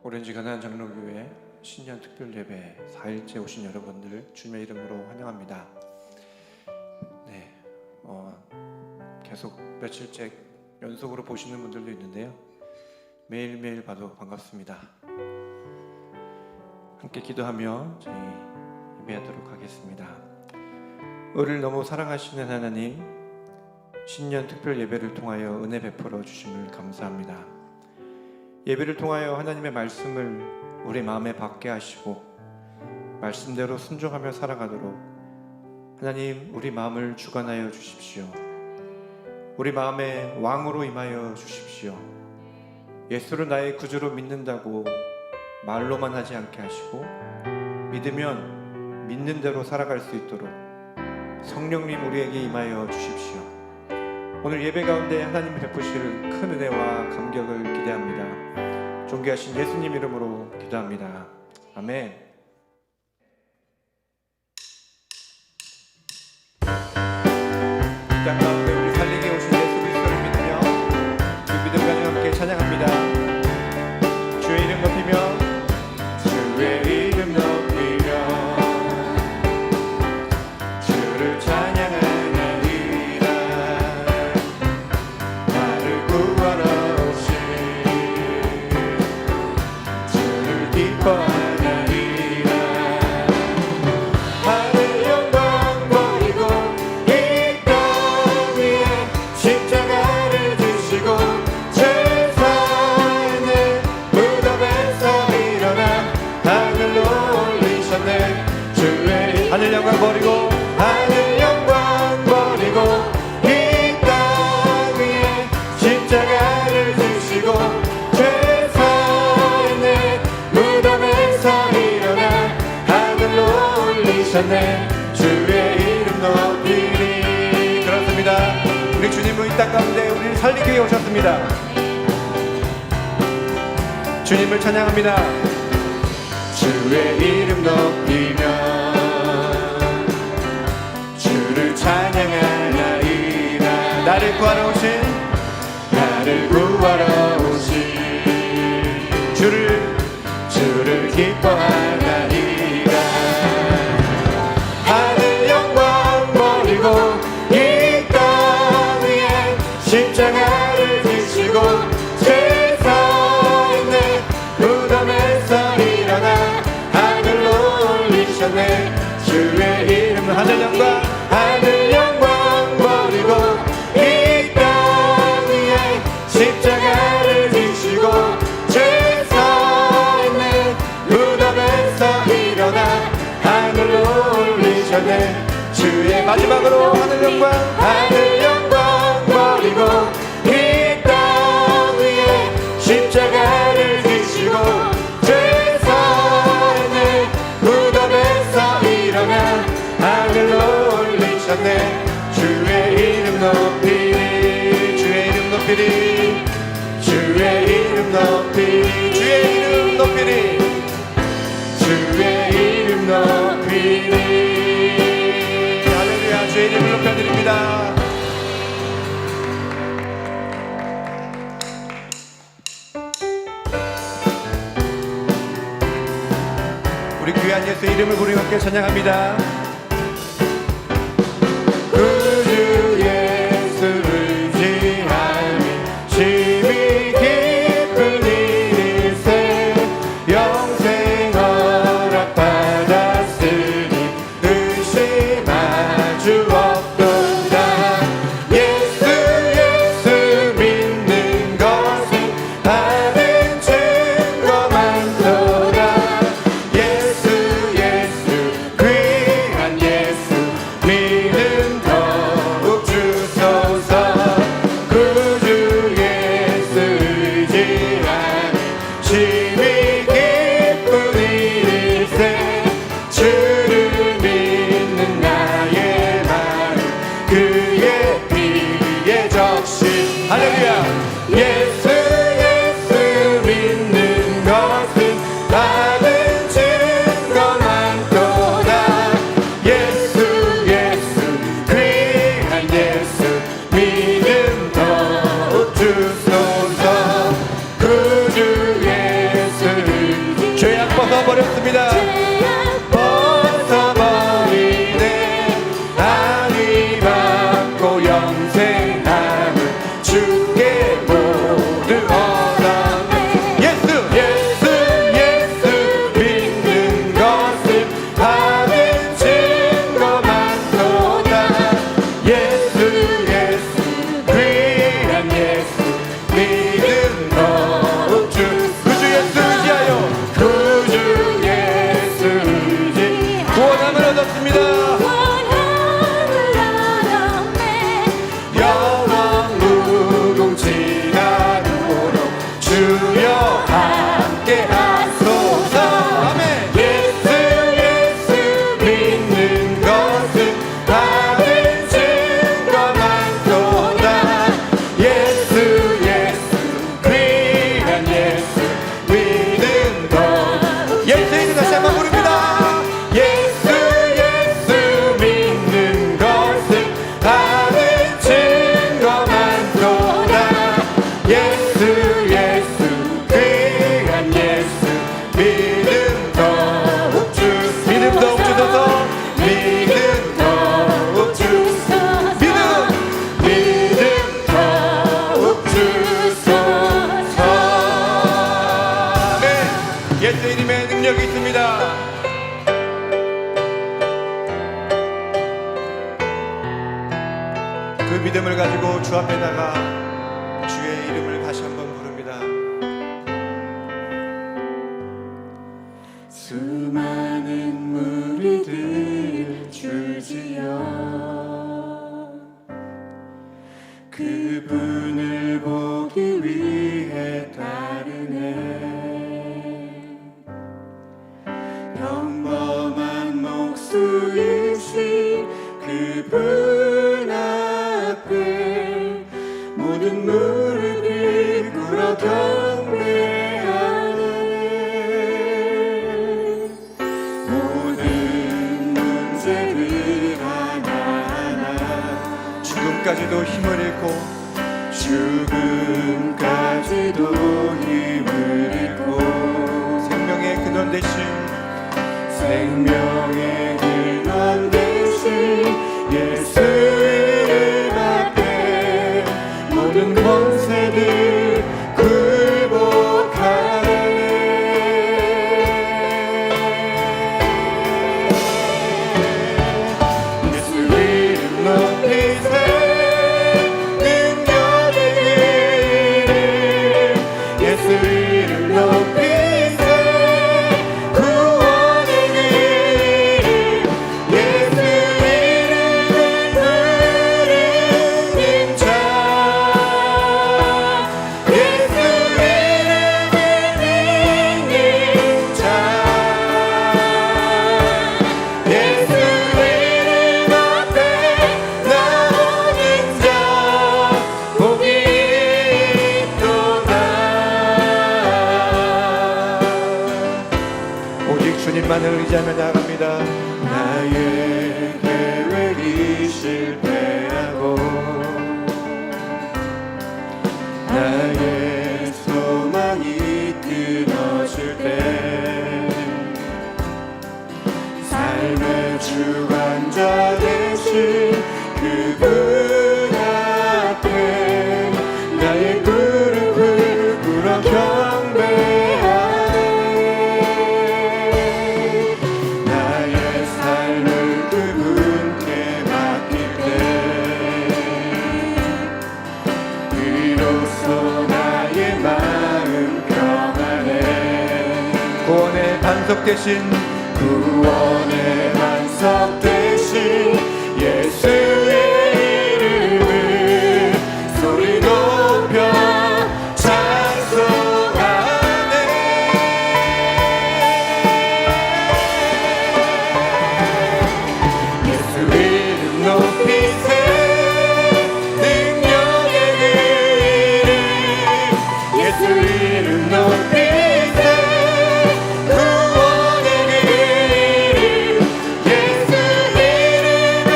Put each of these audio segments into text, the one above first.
오렌지 가난 장로교회 신년 특별 예배 4일째 오신 여러분들 주님의 이름으로 환영합니다. 네, 계속 며칠째 연속으로 보시는 분들도 있는데요. 매일매일 봐도 반갑습니다. 함께 기도하며 저희 예배하도록 하겠습니다. 우리를 너무 사랑하시는 하나님, 신년 특별 예배를 통하여 은혜 베풀어 주심을 감사합니다. 예배를 통하여 하나님의 말씀을 우리 마음에 받게 하시고 말씀대로 순종하며 살아가도록 하나님 우리 마음을 주관하여 주십시오. 우리 마음에 왕으로 임하여 주십시오. 예수를 나의 구주로 믿는다고 말로만 하지 않게 하시고 믿으면 믿는 대로 살아갈 수 있도록 성령님 우리에게 임하여 주십시오. 오늘 예배 가운데 하나님이 베푸실 큰 은혜와 감격을 기대합니다. 존귀하신 예수님 이름으로 기도합니다. 아멘. 이 땅 가운데 우리 살리게 오신 예수 그리스도를 믿으며 그 믿음과 함께 찬양합니다. 주의 이름 높이며 주의 이름 높이며 주를 찬양하나이다. 나를 구하러 오신 주를 기뻐하나이다. 하늘 영광 버리고 이 땅 위에 십자가를 지시고 죄사하는 무덤에서 일어나 하늘로 올리셨네. 주의 하늘 영광 버리고 하늘 영광 버리고 이 땅 위에 십자가를 지시고 죄사하는 무덤에서 일어나 하늘로 올리셨네. 주의 이름 높이리. 그렇습니다. 우리 주님은 이 땅 가운데 우리를 살리기 위해 오셨습니다. 주님을 찬양합니다. 주의 이름 높이며 주를 찬양하나이다. 나를 구하러 오신 주를 기뻐하나이다. 하늘 영광 버리고 이 땅 위에 십자가를 지시고 죄사했네. 무덤에서 일어나 하늘로 올리셨네. 주의 이름 하늘 영광 버리고 이 땅 위에 십자가를 지시고 죄사했네. 무덤에서 일어나 하늘로 올리셨네. 주의 마지막으로 하늘 영광 버리고 이 땅 위에 십자가를 지시고 죄사했네. 무덤에서 일어나 하늘로 올리셨네. 주의 이름 높이리. 주의 이름 높이리. 주의 이름 높이리. 주의 이름 높이리. 주의 이름 높이리. 할렐루야. 주의 이름을 높여드립니다. 우리 귀한 예수 이름을 부르며 함께 찬양합니다. 구주 예수 의지하니 심히 기쁜 일일세. 영생 허락 받았으니 의심할 주 없도다. 예수 믿는 것은 받은 증거 많도다. 예수 귀한 예수 믿음 더욱 주소서. 구주 예수 의지하니 심히 기쁜 일일세. 주를 믿는 그 믿음을 가지고 주 앞에다가 주의 이름을 다시 한번 부릅니다. 수많은 무리들 줄지어 그분을 보기 위해 따르네. 평범한 목수이신 그분 앞에 모든 무릎을 꿇어 경배하네. 모든 문제를 하나하나 죽음까지도 힘을 잃고 죽음까지도 힘을 잃고 생명의 근원 되신 생명의 근원 되신 예수 이름 앞에 모든 권세들 굴복하네. 예수 이름 높이세. 능력의 이름 예수 이름 높이세. 구원의 이름 예수 이름을 부르는 자 예수 이름을 믿는 자 예수 이름 앞에 나오는 자 복이 있도다. 오직 주님만을 의지하며 나아갑니다. 나의 계획이 실패하고 나의 소망이 끊어질 때 삶의 주관자 되신 그분 앞에 나의 무릎을 꿇어 경배하네. 나의 삶을 그분께 맡길 때 비로소 나의 마음 평안해. 구원의 반석 되신 구원의 반석 되신 예수의 이름을 소리 높여 찬송하네. 예수 이름 높이세. 능력의 이름 예수 이름 높이세. 구원의 이름 예수 이름을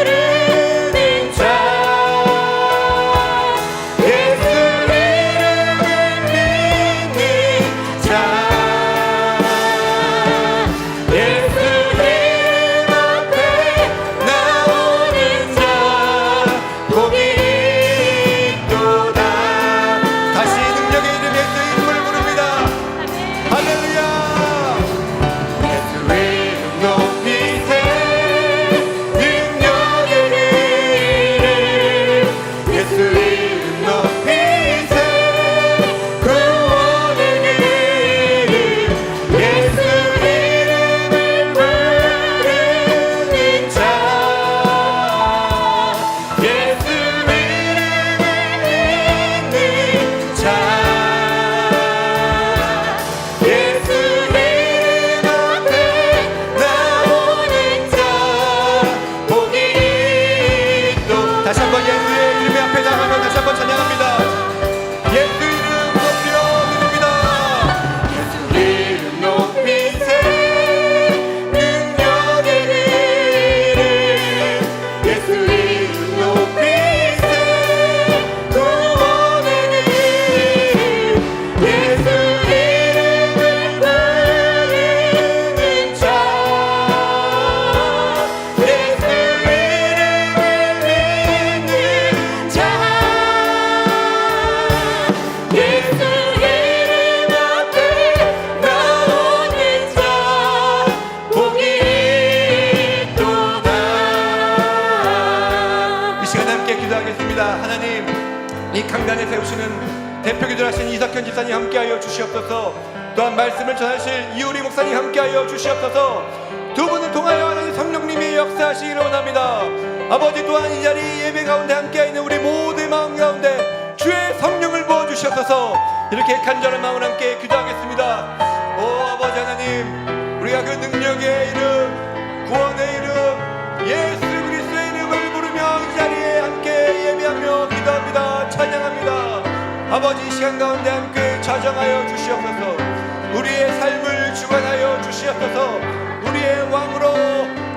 부르는 자 예수 이름을 믿는 자 예수 이름 앞에 나오는 재단에 세우시는 대표기도하신 이석현 집사님 함께하여 주시옵소서. 또한 말씀을 전하실 이우리 목사님 함께하여 주시옵소서. 두 분을 통하여 하나님 성령님이 역사하시기를 원합니다. 아버지, 또한 이 자리 예배 가운데 함께하 있는 우리 모두의 마음 가운데 주의 성령을 부어주시옵소서. 이렇게 간절한 마음을 함께 기도하겠습니다. 오 아버지 하나님, 우리가 그 능력의 이름, 구원의 이름, 예수 그리스도의 이름을 부르며 이 자리에 함께 예배하며 기도합니다. 찬양합니다. 아버지, 이 시간 가운데 함께 좌정하여 주시옵소서. 우리의 삶을 주관하여 주시옵소서. 우리의 왕으로,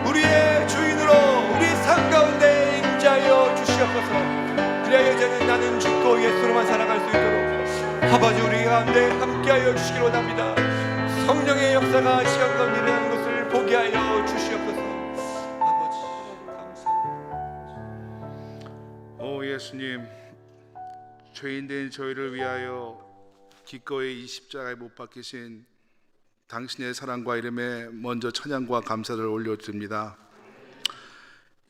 우리의 주인으로 우리 삶 가운데 임재하여 주시옵소서. 그래야 이제는 나는 죽고 예수로만 살아갈 수 있도록 아버지, 우리 가운데 함께하여 주시기 원합니다. 성령의 역사가 시간 가운데 일어나는 것을 보게 하여 주시옵소서. 아버지 감사합니다. 오 예수님, 죄인된 저희를 위하여 기꺼이 이 십자가에 못 박히신 당신의 사랑과 이름에 먼저 찬양과 감사를 올려드립니다.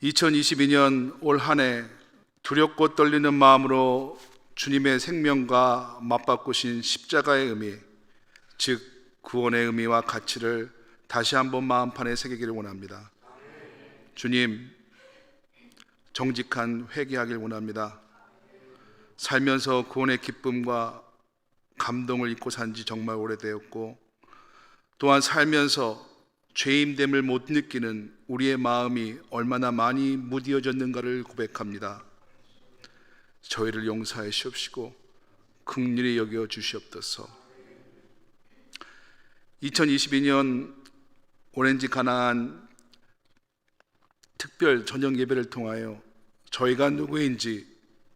2022년 올 한 해 두렵고 떨리는 마음으로 주님의 생명과 맞바꾸신 십자가의 의미, 즉 구원의 의미와 가치를 다시 한번 마음판에 새기기를 원합니다. 주님, 정직한 회개하길 원합니다. 살면서 구원의 기쁨과 감동을 잊고 산 지 정말 오래되었고, 또한 살면서 죄임됨을 못 느끼는 우리의 마음이 얼마나 많이 무디어졌는가를 고백합니다. 저희를 용서해 주옵시고 긍휼히 여겨 주시옵소서. 2022년 오렌지 가나안 특별 저녁 예배를 통하여 저희가 누구인지,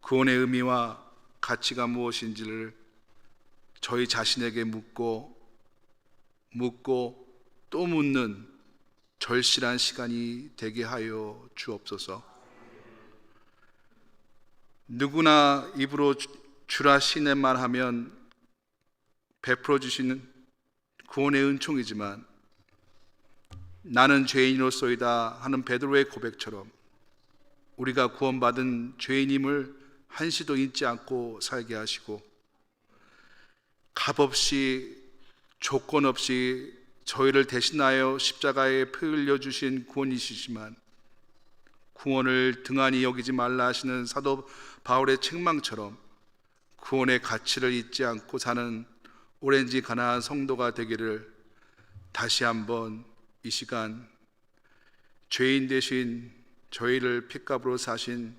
구원의 의미와 가치가 무엇인지를 저희 자신에게 묻고 또 묻는 절실한 시간이 되게 하여 주옵소서. 누구나 입으로 주라 신의 말하면 베풀어 주시는 구원의 은총이지만, 나는 죄인으로소이다 하는 베드로의 고백처럼 우리가 구원받은 죄인임을 한시도 잊지 않고 살게 하시고, 값없이 조건 없이 저희를 대신하여 십자가에 피 흘려 주신 구원이시지만, 구원을 등한히 여기지 말라 하시는 사도 바울의 책망처럼 구원의 가치를 잊지 않고 사는 오렌지 가나안 성도가 되기를 다시 한번 이 시간 죄인 대신 저희를 핏값으로 사신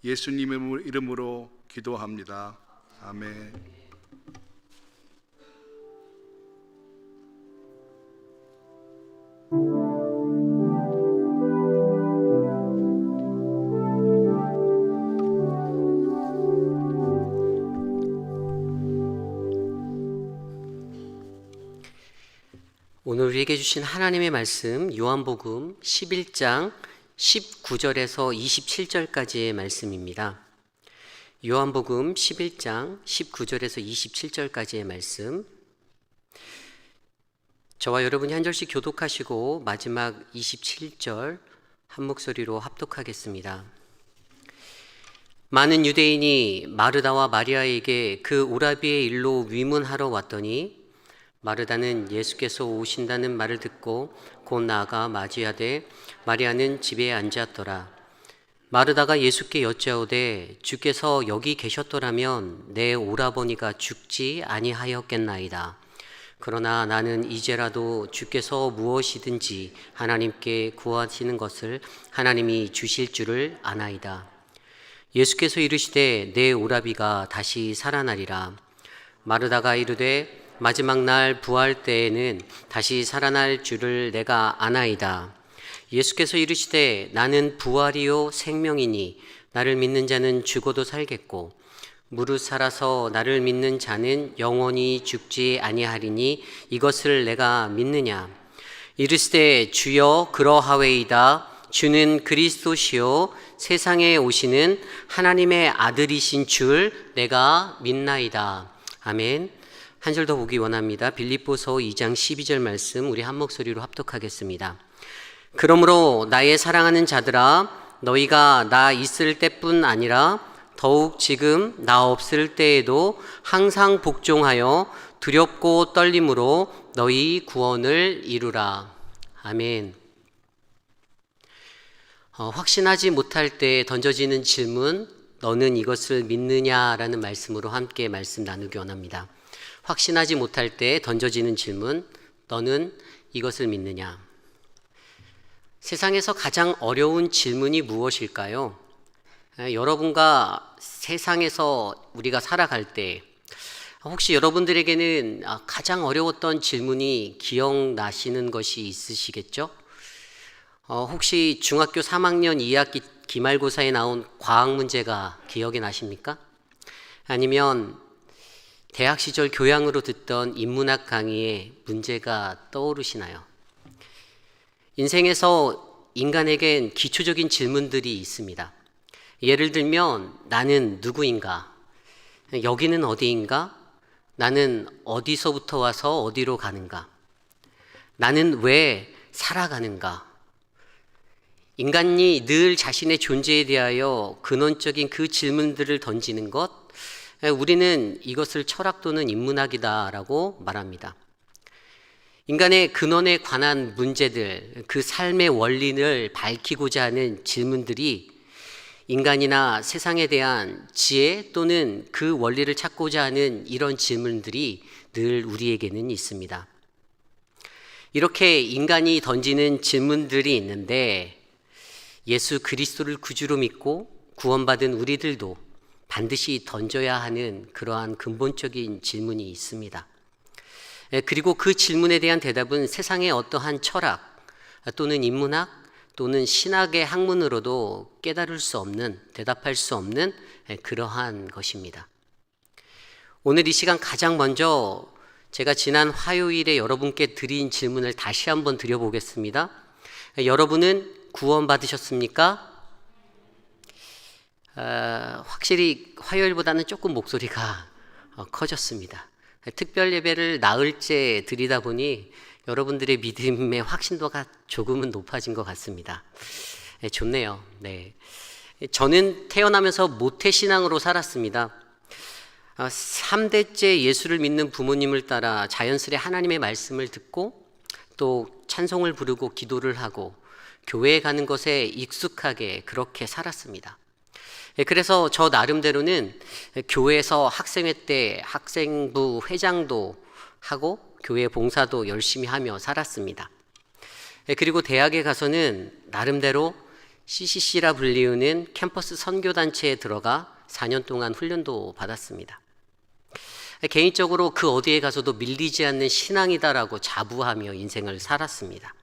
예수님의 이름으로 기도합니다. 아멘. 오늘 우리에게 주신 하나님의 말씀, 요한복음 11장 19절에서 27절까지의 말씀입니다. 요한복음 11장 19절에서 27절까지의 말씀, 저와 여러분이 한 절씩 교독하시고 마지막 27절 한 목소리로 합독하겠습니다. 많은 유대인이 마르다와 마리아에게 그 오라비의 일로 위문하러 왔더니, 마르다는 예수께서 오신다는 말을 듣고 곧 나아가 맞이하되 마리아는 집에 앉았더라. 마르다가 예수께 여짜오되 주께서 여기 계셨더라면 내 오라버니가 죽지 아니하였겠나이다. 그러나 나는 이제라도 주께서 무엇이든지 하나님께 구하시는 것을 하나님이 주실 줄을 아나이다. 예수께서 이르시되 내 오라비가 다시 살아나리라. 마르다가 이르되 마지막 날 부활 때에는 다시 살아날 줄을 내가 아나이다. 예수께서 이르시되 나는 부활이요 생명이니 나를 믿는 자는 죽어도 살겠고 무릇 살아서 나를 믿는 자는 영원히 죽지 아니하리니 이것을 내가 믿느냐. 이르시되 주여 그러하웨이다. 주는 그리스도시요 세상에 오시는 하나님의 아들이신 줄 내가 믿나이다. 아멘. 한 절 더 보기 원합니다. 빌립보서 2장 12절 말씀 우리 한 목소리로 합독하겠습니다. 그러므로 나의 사랑하는 자들아, 너희가 나 있을 때뿐 아니라 더욱 지금 나 없을 때에도 항상 복종하여 두렵고 떨림으로 너희 구원을 이루라. 아멘. 확신하지 못할 때 던져지는 질문, 너는 이것을 믿느냐라는 말씀으로 함께 말씀 나누기 원합니다. 확신하지 못할 때 던져지는 질문, 너는 이것을 믿느냐? 세상에서 가장 어려운 질문이 무엇일까요? 여러분과 세상에서 우리가 살아갈 때 혹시 여러분들에게는 가장 어려웠던 질문이 기억나시는 것이 있으시겠죠? 혹시 중학교 3학년 2학기 기말고사에 나온 과학 문제가 기억이 나십니까? 아니면 대학 시절 교양으로 듣던 인문학 강의에 문제가 떠오르시나요? 인생에서 인간에겐 기초적인 질문들이 있습니다. 예를 들면 나는 누구인가? 여기는 어디인가? 나는 어디서부터 와서 어디로 가는가? 나는 왜 살아가는가? 인간이 늘 자신의 존재에 대하여 근원적인 그 질문들을 던지는 것, 우리는 이것을 철학 또는 인문학이다라고 말합니다. 인간의 근원에 관한 문제들, 그 삶의 원리를 밝히고자 하는 질문들이 인간이나 세상에 대한 지혜 또는 그 원리를 찾고자 하는 이런 질문들이 늘 우리에게는 있습니다. 이렇게 인간이 던지는 질문들이 있는데 예수 그리스도를 구주로 믿고 구원받은 우리들도 반드시 던져야 하는 그러한 근본적인 질문이 있습니다. 그리고 그 질문에 대한 대답은 세상의 어떠한 철학 또는 인문학 또는 신학의 학문으로도 깨달을 수 없는, 대답할 수 없는 그러한 것입니다. 오늘 이 시간 가장 먼저 제가 지난 화요일에 여러분께 드린 질문을 다시 한번 드려보겠습니다. 여러분은 구원받으셨습니까? 확실히 화요일보다는 조금 목소리가 커졌습니다. 특별 예배를 나흘째 드리다 보니 여러분들의 믿음의 확신도가 조금은 높아진 것 같습니다. 좋네요. 네. 저는 태어나면서 모태신앙으로 살았습니다. 3대째 예수를 믿는 부모님을 따라 자연스레 하나님의 말씀을 듣고 또 찬송을 부르고 기도를 하고 교회에 가는 것에 익숙하게 그렇게 살았습니다. 그래서 저 나름대로는 교회에서 학생회 때 학생부 회장도 하고 교회 봉사도 열심히 하며 살았습니다. 그리고 대학에 가서는 나름대로 CCC라 불리우는 캠퍼스 선교단체에 들어가 4년 동안 훈련도 받았습니다. 개인적으로 그 어디에 가서도 밀리지 않는 신앙이다라고 자부하며 인생을 살았습니다.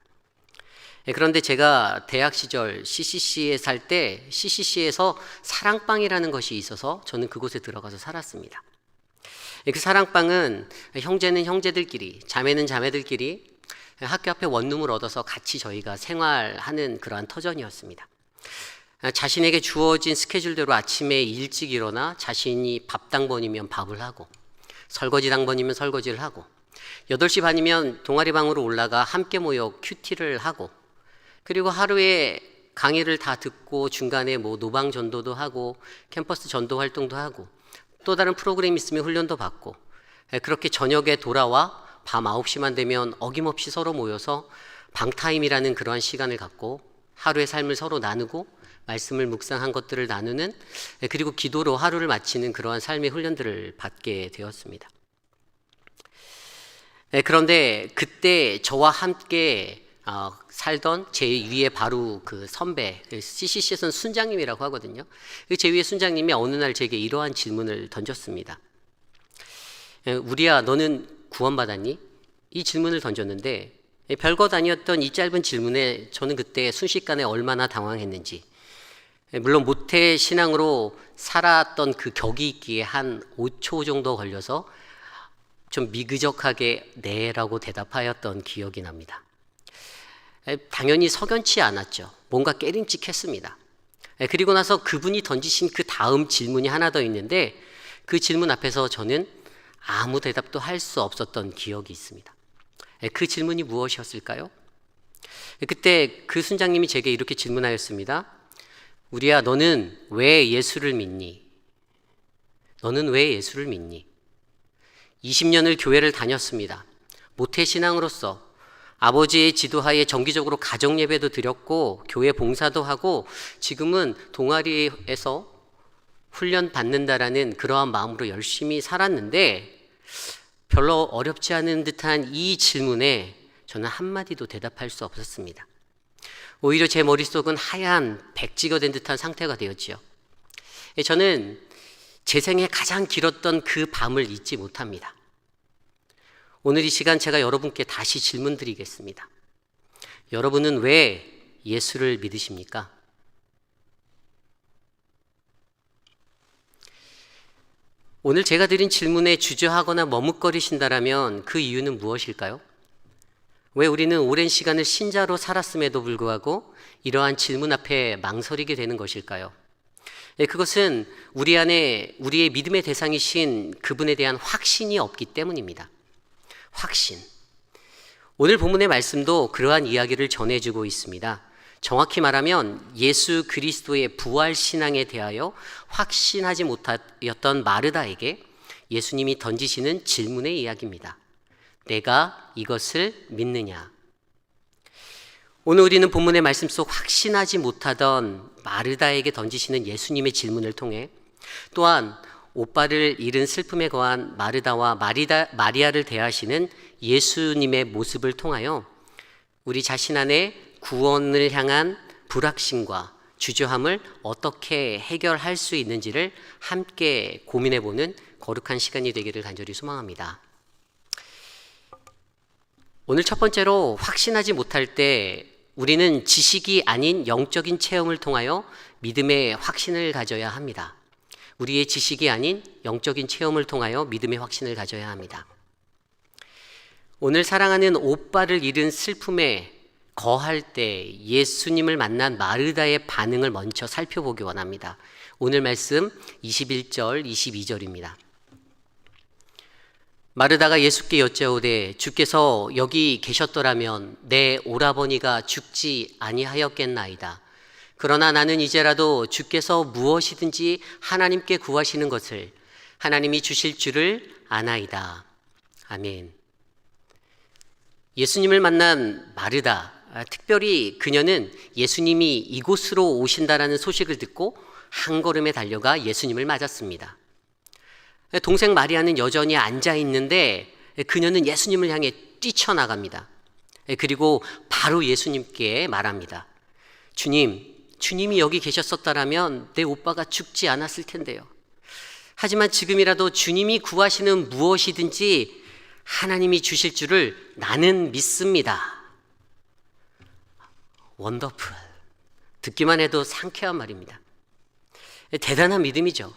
그런데 제가 대학 시절 CCC에 살 때 CCC에서 사랑방이라는 것이 있어서 저는 그곳에 들어가서 살았습니다. 그 사랑방은 형제는 형제들끼리, 자매는 자매들끼리 학교 앞에 원룸을 얻어서 같이 저희가 생활하는 그러한 터전이었습니다. 자신에게 주어진 스케줄대로 아침에 일찍 일어나 자신이 밥 당번이면 밥을 하고 설거지 당번이면 설거지를 하고 8시 반이면 동아리방으로 올라가 함께 모여 큐티를 하고 그리고 하루에 강의를 다 듣고 중간에 노방 전도도 하고 캠퍼스 전도 활동도 하고 또 다른 프로그램 있으면 훈련도 받고 그렇게 저녁에 돌아와 밤 9시만 되면 어김없이 서로 모여서 방타임이라는 그러한 시간을 갖고 하루의 삶을 서로 나누고 말씀을 묵상한 것들을 나누는 그리고 기도로 하루를 마치는 그러한 삶의 훈련들을 받게 되었습니다. 그런데 그때 저와 함께 살던 제 위에 바로 그 선배, CCC에서는 순장님이라고 하거든요. 제 위에 순장님이 어느 날 제게 이러한 질문을 던졌습니다. 우리야, 너는 구원받았니? 이 질문을 던졌는데 별것 아니었던 이 짧은 질문에 저는 그때 순식간에 얼마나 당황했는지, 물론 모태 신앙으로 살았던 그 격이 있기에 한 5초 정도 걸려서 좀 미그적하게 네라고 대답하였던 기억이 납니다. 당연히 석연치 않았죠. 뭔가 깨림칙했습니다. 그리고 나서 그분이 던지신 그 다음 질문이 하나 더 있는데 그 질문 앞에서 저는 아무 대답도 할 수 없었던 기억이 있습니다. 그 질문이 무엇이었을까요? 그때 그 순장님이 제게 이렇게 질문하였습니다. 우리야, 너는 왜 예수를 믿니? 너는 왜 예수를 믿니? 20년을 교회를 다녔습니다. 모태신앙으로서 아버지의 지도하에 정기적으로 가정예배도 드렸고 교회 봉사도 하고 지금은 동아리에서 훈련 받는다라는 그러한 마음으로 열심히 살았는데 별로 어렵지 않은 듯한 이 질문에 저는 한마디도 대답할 수 없었습니다. 오히려 제 머릿속은 하얀 백지가 된 듯한 상태가 되었지요. 저는 제 생에 가장 길었던 그 밤을 잊지 못합니다. 오늘 이 시간 제가 여러분께 다시 질문 드리겠습니다. 여러분은 왜 예수를 믿으십니까? 오늘 제가 드린 질문에 주저하거나 머뭇거리신다면 그 이유는 무엇일까요? 왜 우리는 오랜 시간을 신자로 살았음에도 불구하고 이러한 질문 앞에 망설이게 되는 것일까요? 그것은 우리 안에 우리의 믿음의 대상이신 그분에 대한 확신이 없기 때문입니다. 확신. 오늘 본문의 말씀도 그러한 이야기를 전해주고 있습니다. 정확히 말하면 예수 그리스도의 부활 신앙에 대하여 확신하지 못하였던 마르다에게 예수님이 던지시는 질문의 이야기입니다. 내가 이것을 믿느냐? 오늘 우리는 본문의 말씀 속 확신하지 못하던 마르다에게 던지시는 예수님의 질문을 통해 또한 오빠를 잃은 슬픔에 거한 마르다와 마리아를 대하시는 예수님의 모습을 통하여 우리 자신 안에 구원을 향한 불확신과 주저함을 어떻게 해결할 수 있는지를 함께 고민해보는 거룩한 시간이 되기를 간절히 소망합니다. 오늘 첫 번째로 확신하지 못할 때 우리는 지식이 아닌 영적인 체험을 통하여 믿음의 확신을 가져야 합니다. 우리의 지식이 아닌 영적인 체험을 통하여 믿음의 확신을 가져야 합니다. 오늘 사랑하는 오빠를 잃은 슬픔에 거할 때 예수님을 만난 마르다의 반응을 먼저 살펴보기 원합니다. 오늘 말씀 21절, 22절입니다. 마르다가 예수께 여짜오되 주께서 여기 계셨더라면 내 오라버니가 죽지 아니하였겠나이다. 그러나 나는 이제라도 주께서 무엇이든지 하나님께 구하시는 것을 하나님이 주실 줄을 아나이다. 아멘. 예수님을 만난 마르다, 특별히 그녀는 예수님이 이곳으로 오신다라는 소식을 듣고 한 걸음에 달려가 예수님을 맞았습니다. 동생 마리아는 여전히 앉아 있는데 그녀는 예수님을 향해 뛰쳐나갑니다. 그리고 바로 예수님께 말합니다. 주님이 여기 계셨었다라면 내 오빠가 죽지 않았을 텐데요. 하지만 지금이라도 주님이 구하시는 무엇이든지 하나님이 주실 줄을 나는 믿습니다. 원더풀. 듣기만 해도 상쾌한 말입니다. 대단한 믿음이죠.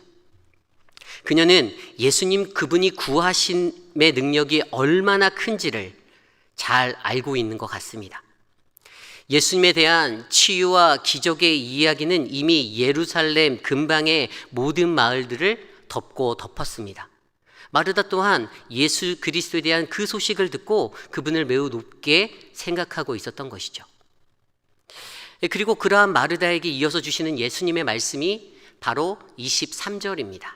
그녀는 예수님 그분이 구하심의 능력이 얼마나 큰지를 잘 알고 있는 것 같습니다. 예수님에 대한 치유와 기적의 이야기는 이미 예루살렘 근방의 모든 마을들을 덮고 덮었습니다. 마르다 또한 예수 그리스도에 대한 그 소식을 듣고 그분을 매우 높게 생각하고 있었던 것이죠. 그리고 그러한 마르다에게 이어서 주시는 예수님의 말씀이 바로 23절입니다.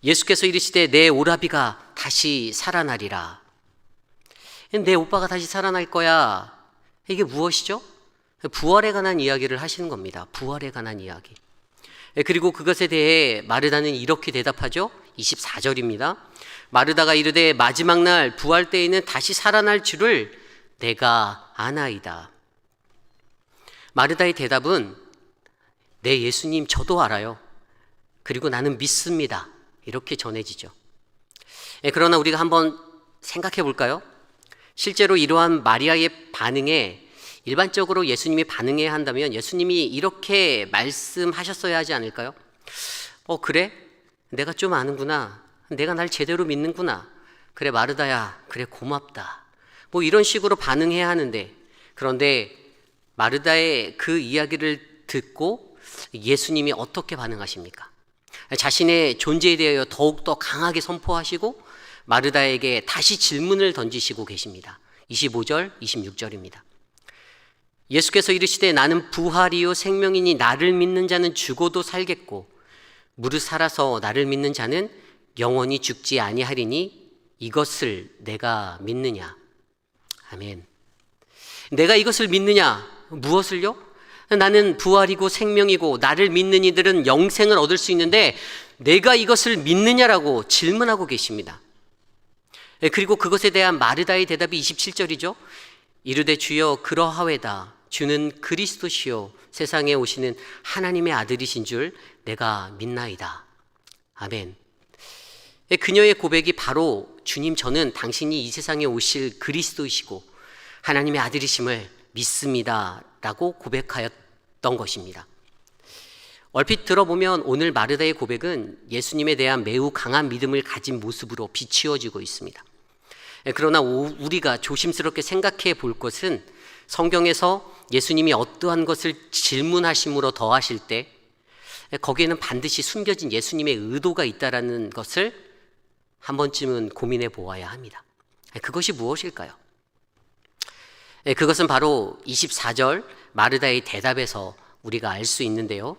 예수께서 이르시되 내 오라비가 다시 살아나리라. 내 오빠가 다시 살아날 거야. 이게 무엇이죠? 부활에 관한 이야기를 하시는 겁니다. 부활에 관한 이야기. 그리고 그것에 대해 마르다는 이렇게 대답하죠. 24절입니다. 마르다가 이르되 마지막 날 부활 때에는 다시 살아날 줄을 내가 아나이다. 마르다의 대답은 네 예수님 저도 알아요. 그리고 나는 믿습니다. 이렇게 전해지죠. 그러나 우리가 한번 생각해 볼까요? 실제로 이러한 마리아의 반응에 일반적으로 예수님이 반응해야 한다면 예수님이 이렇게 말씀하셨어야 하지 않을까요? 그래? 내가 좀 아는구나. 내가 날 제대로 믿는구나. 그래 마르다야. 그래 고맙다. 뭐 이런 식으로 반응해야 하는데 그런데 마르다의 그 이야기를 듣고 예수님이 어떻게 반응하십니까? 자신의 존재에 대하여 더욱더 강하게 선포하시고 마르다에게 다시 질문을 던지시고 계십니다. 25절, 26절입니다. 예수께서 이르시되 나는 부활이요 생명이니 나를 믿는 자는 죽어도 살겠고 무릇 살아서 나를 믿는 자는 영원히 죽지 아니하리니 이것을 내가 믿느냐. 아멘. 내가 이것을 믿느냐? 무엇을요? 나는 부활이고 생명이고 나를 믿는 이들은 영생을 얻을 수 있는데 내가 이것을 믿느냐라고 질문하고 계십니다. 그리고 그것에 대한 마르다의 대답이 27절이죠. 이르되 주여 그러하외다. 주는 그리스도시요 세상에 오시는 하나님의 아들이신 줄 내가 믿나이다. 아멘. 그녀의 고백이 바로 주님, 저는 당신이 이 세상에 오실 그리스도이시고 하나님의 아들이심을 믿습니다 라고 고백하였던 것입니다. 얼핏 들어보면 오늘 마르다의 고백은 예수님에 대한 매우 강한 믿음을 가진 모습으로 비추어지고 있습니다. 그러나 우리가 조심스럽게 생각해 볼 것은 성경에서 예수님이 어떠한 것을 질문하심으로 더하실 때 거기에는 반드시 숨겨진 예수님의 의도가 있다는 것을 한 번쯤은 고민해 보아야 합니다. 그것이 무엇일까요? 그것은 바로 24절 마르다의 대답에서 우리가 알 수 있는데요.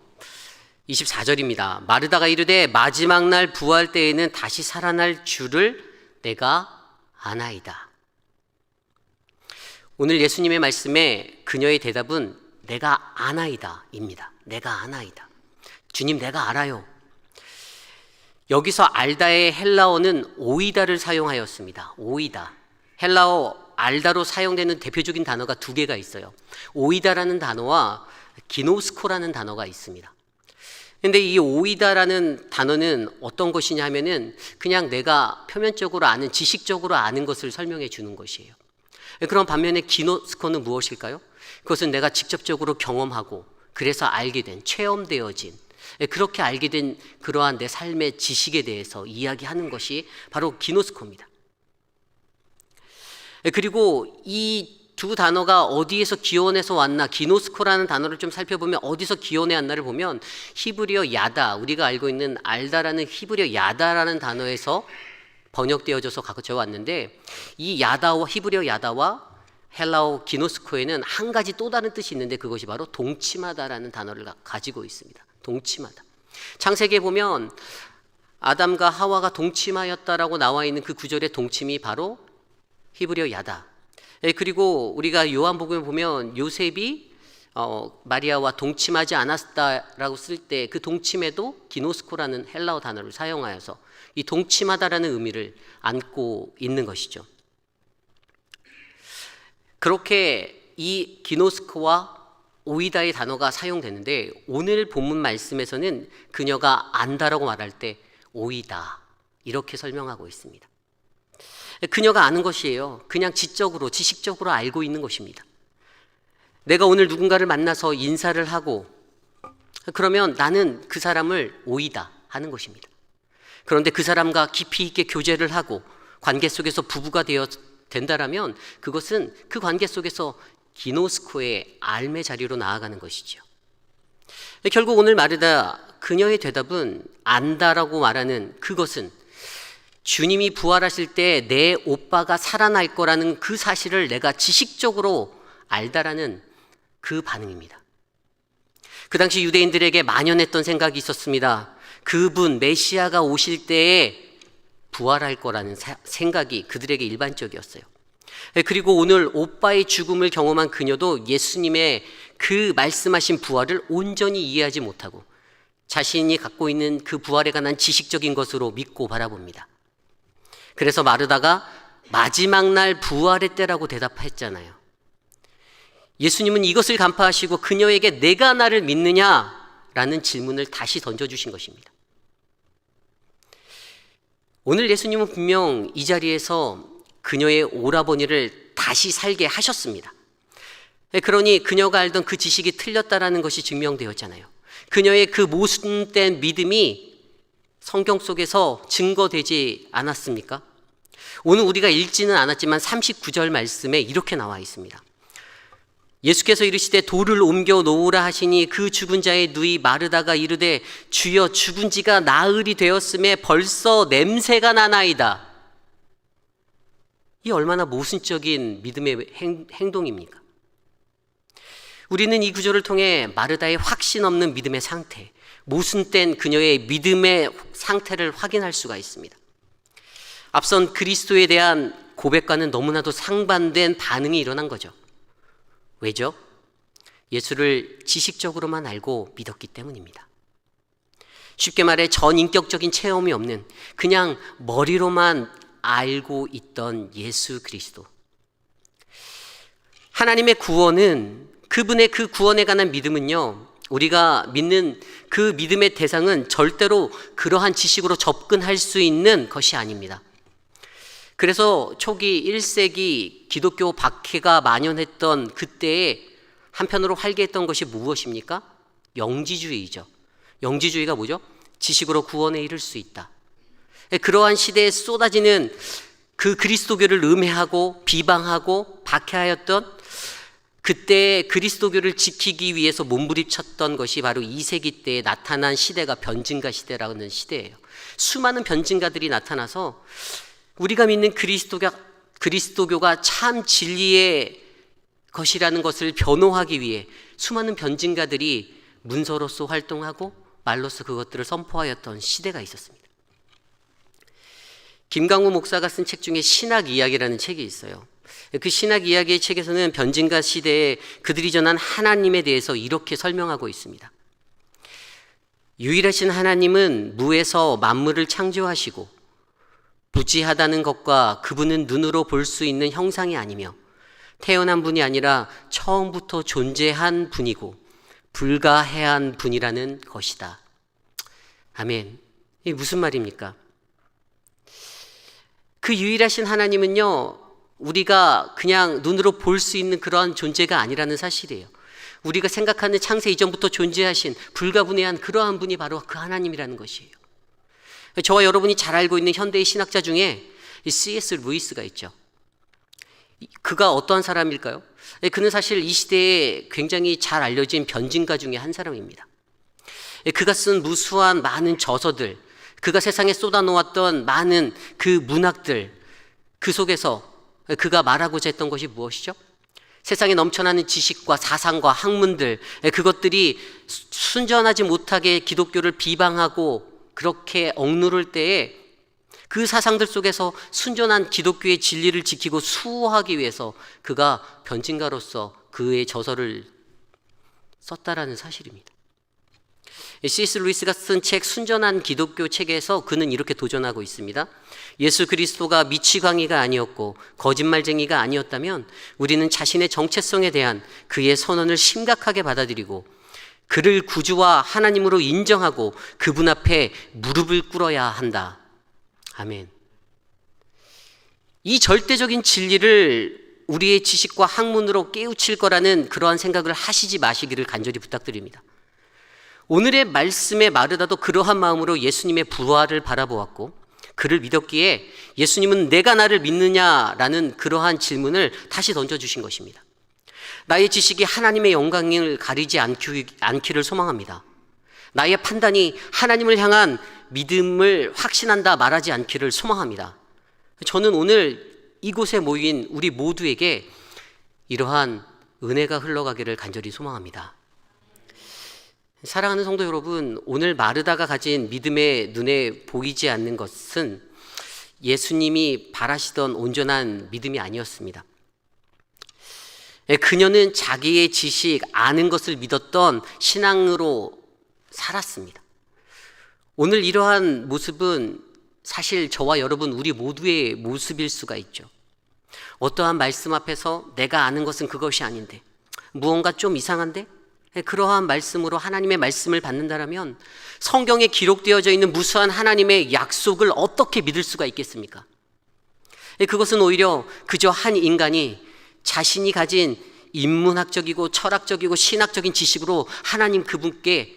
24절입니다. 마르다가 이르되 마지막 날 부활 때에는 다시 살아날 줄을 내가 아나이다. 오늘 예수님의 말씀에 그녀의 대답은 내가 아나이다 입니다. 내가 아나이다. 주님, 내가 알아요. 여기서 알다의 헬라어는 오이다를 사용하였습니다. 오이다. 헬라어 알다로 사용되는 대표적인 단어가 두 개가 있어요. 오이다라는 단어와 기노스코라는 단어가 있습니다. 근데 이 오이다라는 단어는 어떤 것이냐 하면은 그냥 내가 표면적으로 아는, 지식적으로 아는 것을 설명해 주는 것이에요. 그런 반면에 기노스코는 무엇일까요? 그것은 내가 직접적으로 경험하고 그래서 알게 된, 체험되어진, 그렇게 알게 된 그러한 내 삶의 지식에 대해서 이야기하는 것이 바로 기노스코입니다. 그리고 이 두 단어가 어디에서 기원해서 왔나, 기노스코라는 단어를 좀 살펴보면 어디서 기원해 왔나를 보면 히브리어 야다, 우리가 알고 있는 알다라는 히브리어 야다라는 단어에서 번역되어져서 가져져 왔는데, 이 야다와 히브리어 야다와 헬라어 기노스코에는 한 가지 또 다른 뜻이 있는데 그것이 바로 동침하다라는 단어를 가지고 있습니다. 동침하다. 창세기에 보면 아담과 하와가 동침하였다라고 나와 있는 그 구절의 동침이 바로 히브리어 야다. 그리고 우리가 요한복음에 보면 요셉이 마리아와 동침하지 않았다라고 쓸 때 그 동침에도 기노스코라는 헬라어 단어를 사용하여서 이 동침하다라는 의미를 안고 있는 것이죠. 그렇게 이 기노스코와 오이다의 단어가 사용되는데 오늘 본문 말씀에서는 그녀가 안다라고 말할 때 오이다 이렇게 설명하고 있습니다. 그녀가 아는 것이에요. 그냥 지적으로, 지식적으로 알고 있는 것입니다. 내가 오늘 누군가를 만나서 인사를 하고 그러면 나는 그 사람을 오이다 하는 것입니다. 그런데 그 사람과 깊이 있게 교제를 하고 관계 속에서 부부가 된다라면 그것은 그 관계 속에서 기노스코의 알매 자리로 나아가는 것이죠. 결국 오늘 마르다 그녀의 대답은 안다라고 말하는 그것은 주님이 부활하실 때 내 오빠가 살아날 거라는 그 사실을 내가 지식적으로 알다라는 그 반응입니다. 그 당시 유대인들에게 만연했던 생각이 있었습니다. 그분 메시아가 오실 때에 부활할 거라는 생각이 그들에게 일반적이었어요. 그리고 오늘 오빠의 죽음을 경험한 그녀도 예수님의 그 말씀하신 부활을 온전히 이해하지 못하고 자신이 갖고 있는 그 부활에 관한 지식적인 것으로 믿고 바라봅니다. 그래서 마르다가 마지막 날 부활의 때라고 대답했잖아요. 예수님은 이것을 간파하시고 그녀에게 내가 나를 믿느냐라는 질문을 다시 던져주신 것입니다. 오늘 예수님은 분명 이 자리에서 그녀의 오라버니를 다시 살게 하셨습니다. 그러니 그녀가 알던 그 지식이 틀렸다라는 것이 증명되었잖아요. 그녀의 그 모순된 믿음이 성경 속에서 증거되지 않았습니까? 오늘 우리가 읽지는 않았지만 39절 말씀에 이렇게 나와 있습니다. 예수께서 이르시되 돌을 옮겨 놓으라 하시니 그 죽은 자의 누이 마르다가 이르되 주여 죽은 지가 나흘이 되었음에 벌써 냄새가 나나이다. 이 얼마나 모순적인 믿음의 행동입니까? 우리는 이 구절을 통해 마르다의 확신 없는 믿음의 상태, 모순된 그녀의 믿음의 상태를 확인할 수가 있습니다. 앞선 그리스도에 대한 고백과는 너무나도 상반된 반응이 일어난 거죠. 왜죠? 예수를 지식적으로만 알고 믿었기 때문입니다. 쉽게 말해 전인격적인 체험이 없는, 그냥 머리로만 알고 있던 예수 그리스도. 하나님의 구원은, 그분의 그 구원에 관한 믿음은요, 우리가 믿는 그 믿음의 대상은 절대로 그러한 지식으로 접근할 수 있는 것이 아닙니다. 그래서 초기 1세기 기독교 박해가 만연했던 그때에 한편으로 활개했던 것이 무엇입니까? 영지주의죠. 영지주의가 뭐죠? 지식으로 구원에 이를 수 있다. 그러한 시대에 쏟아지는 그 그리스도교를 음해하고 비방하고 박해하였던 그때 그리스도교를 지키기 위해서 몸부림쳤던 것이 바로 2세기 때에 나타난 시대가 변증가 시대라는 시대예요. 수많은 변증가들이 나타나서 우리가 믿는 그리스도교가 참 진리의 것이라는 것을 변호하기 위해 수많은 변증가들이 문서로서 활동하고 말로서 그것들을 선포하였던 시대가 있었습니다. 김강우 목사가 쓴 책 중에 신학 이야기라는 책이 있어요. 그 신학 이야기의 책에서는 변증가 시대에 그들이 전한 하나님에 대해서 이렇게 설명하고 있습니다. 유일하신 하나님은 무에서 만물을 창조하시고 무지하다는 것과 그분은 눈으로 볼 수 있는 형상이 아니며 태어난 분이 아니라 처음부터 존재한 분이고 불가해한 분이라는 것이다. 아멘. 이게 무슨 말입니까? 그 유일하신 하나님은요, 우리가 그냥 눈으로 볼 수 있는 그러한 존재가 아니라는 사실이에요. 우리가 생각하는 창세 이전부터 존재하신 불가분해한 그러한 분이 바로 그 하나님이라는 것이에요. 저와 여러분이 잘 알고 있는 현대의 신학자 중에 C.S. 루이스가 있죠. 그가 어떠한 사람일까요? 그는 사실 이 시대에 굉장히 잘 알려진 변증가 중에 한 사람입니다. 그가 쓴 무수한 많은 저서들, 그가 세상에 쏟아놓았던 많은 그 문학들, 그 속에서 그가 말하고자 했던 것이 무엇이죠? 세상에 넘쳐나는 지식과 사상과 학문들, 그것들이 순전하지 못하게 기독교를 비방하고 그렇게 억누를 때에 그 사상들 속에서 순전한 기독교의 진리를 지키고 수호하기 위해서 그가 변증가로서 그의 저서를 썼다라는 사실입니다. C.S. 루이스가 쓴 책 순전한 기독교 책에서 그는 이렇게 도전하고 있습니다. 예수 그리스도가 미치광이가 아니었고 거짓말쟁이가 아니었다면 우리는 자신의 정체성에 대한 그의 선언을 심각하게 받아들이고 그를 구주와 하나님으로 인정하고 그분 앞에 무릎을 꿇어야 한다. 아멘. 이 절대적인 진리를 우리의 지식과 학문으로 깨우칠 거라는 그러한 생각을 하시지 마시기를 간절히 부탁드립니다. 오늘의 말씀의 마르다도 그러한 마음으로 예수님의 부활을 바라보았고 그를 믿었기에 예수님은 내가 나를 믿느냐라는 그러한 질문을 다시 던져주신 것입니다. 나의 지식이 하나님의 영광을 가리지 않기를 소망합니다. 나의 판단이 하나님을 향한 믿음을 확신한다 말하지 않기를 소망합니다. 저는 오늘 이곳에 모인 우리 모두에게 이러한 은혜가 흘러가기를 간절히 소망합니다. 사랑하는 성도 여러분, 오늘 마르다가 가진 믿음의 눈에 보이지 않는 것은 예수님이 바라시던 온전한 믿음이 아니었습니다. 그녀는 자기의 지식, 아는 것을 믿었던 신앙으로 살았습니다. 오늘 이러한 모습은 사실 저와 여러분 우리 모두의 모습일 수가 있죠. 어떠한 말씀 앞에서 내가 아는 것은 그것이 아닌데 무언가 좀 이상한데? 그러한 말씀으로 하나님의 말씀을 받는다라면 성경에 기록되어져 있는 무수한 하나님의 약속을 어떻게 믿을 수가 있겠습니까? 그것은 오히려 그저 한 인간이 자신이 가진 인문학적이고 철학적이고 신학적인 지식으로 하나님 그분께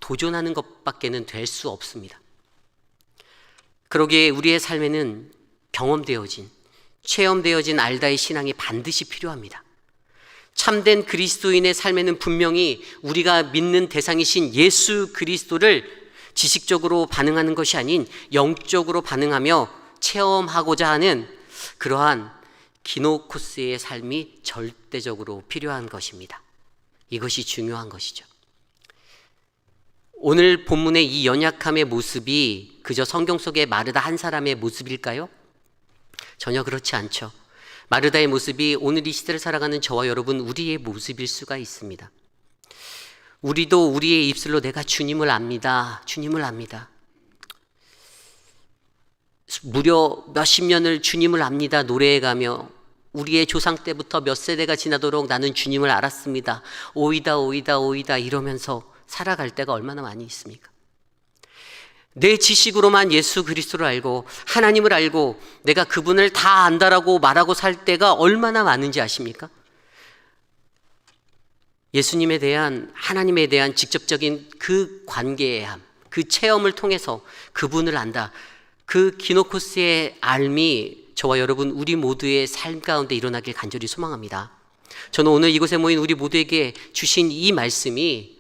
도전하는 것밖에는 될 수 없습니다. 그러기에 우리의 삶에는 경험되어진, 체험되어진 알다의 신앙이 반드시 필요합니다. 참된 그리스도인의 삶에는 분명히 우리가 믿는 대상이신 예수 그리스도를 지식적으로 반응하는 것이 아닌 영적으로 반응하며 체험하고자 하는 그러한 기노코스의 삶이 절대적으로 필요한 것입니다. 이것이 중요한 것이죠. 오늘 본문의 이 연약함의 모습이 그저 성경 속의 마르다 한 사람의 모습일까요? 전혀 그렇지 않죠. 마르다의 모습이 오늘 이 시대를 살아가는 저와 여러분 우리의 모습일 수가 있습니다. 우리도 우리의 입술로 내가 주님을 압니다. 주님을 압니다. 무려 몇십 년을 주님을 압니다. 노래해가며 우리의 조상 때부터 몇 세대가 지나도록 나는 주님을 알았습니다. 오이다 오이다 오이다 이러면서 살아갈 때가 얼마나 많이 있습니까? 내 지식으로만 예수 그리스도를 알고 하나님을 알고 내가 그분을 다 안다라고 말하고 살 때가 얼마나 많은지 아십니까? 예수님에 대한, 하나님에 대한 직접적인 그 관계의 함, 그 체험을 통해서 그분을 안다. 그 기노코스의 알미 저와 여러분 우리 모두의 삶 가운데 일어나길 간절히 소망합니다. 저는 오늘 이곳에 모인 우리 모두에게 주신 이 말씀이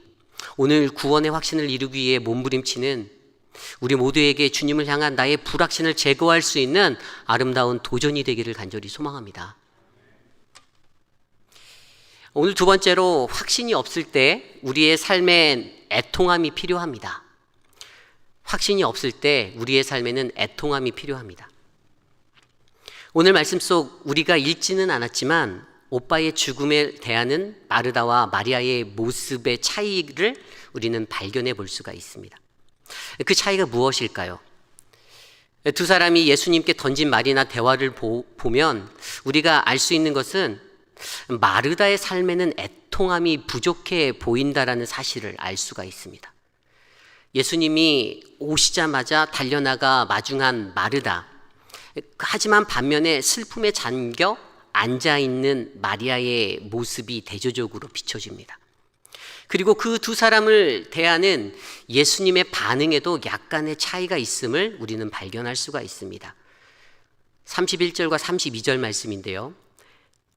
오늘 구원의 확신을 이루기 위해 몸부림치는 우리 모두에게 주님을 향한 나의 불확신을 제거할 수 있는 아름다운 도전이 되기를 간절히 소망합니다. 오늘 두 번째로, 확신이 없을 때 우리의 삶엔 애통함이 필요합니다. 확신이 없을 때 우리의 삶에는 애통함이 필요합니다. 오늘 말씀 속 우리가 읽지는 않았지만 오빠의 죽음에 대하는 마르다와 마리아의 모습의 차이를 우리는 발견해 볼 수가 있습니다. 그 차이가 무엇일까요? 두 사람이 예수님께 던진 말이나 대화를 보면 우리가 알 수 있는 것은 마르다의 삶에는 애통함이 부족해 보인다라는 사실을 알 수가 있습니다. 예수님이 오시자마자 달려나가 마중한 마르다, 하지만 반면에 슬픔에 잠겨 앉아있는 마리아의 모습이 대조적으로 비춰집니다. 그리고 그 두 사람을 대하는 예수님의 반응에도 약간의 차이가 있음을 우리는 발견할 수가 있습니다. 31절과 32절 말씀인데요.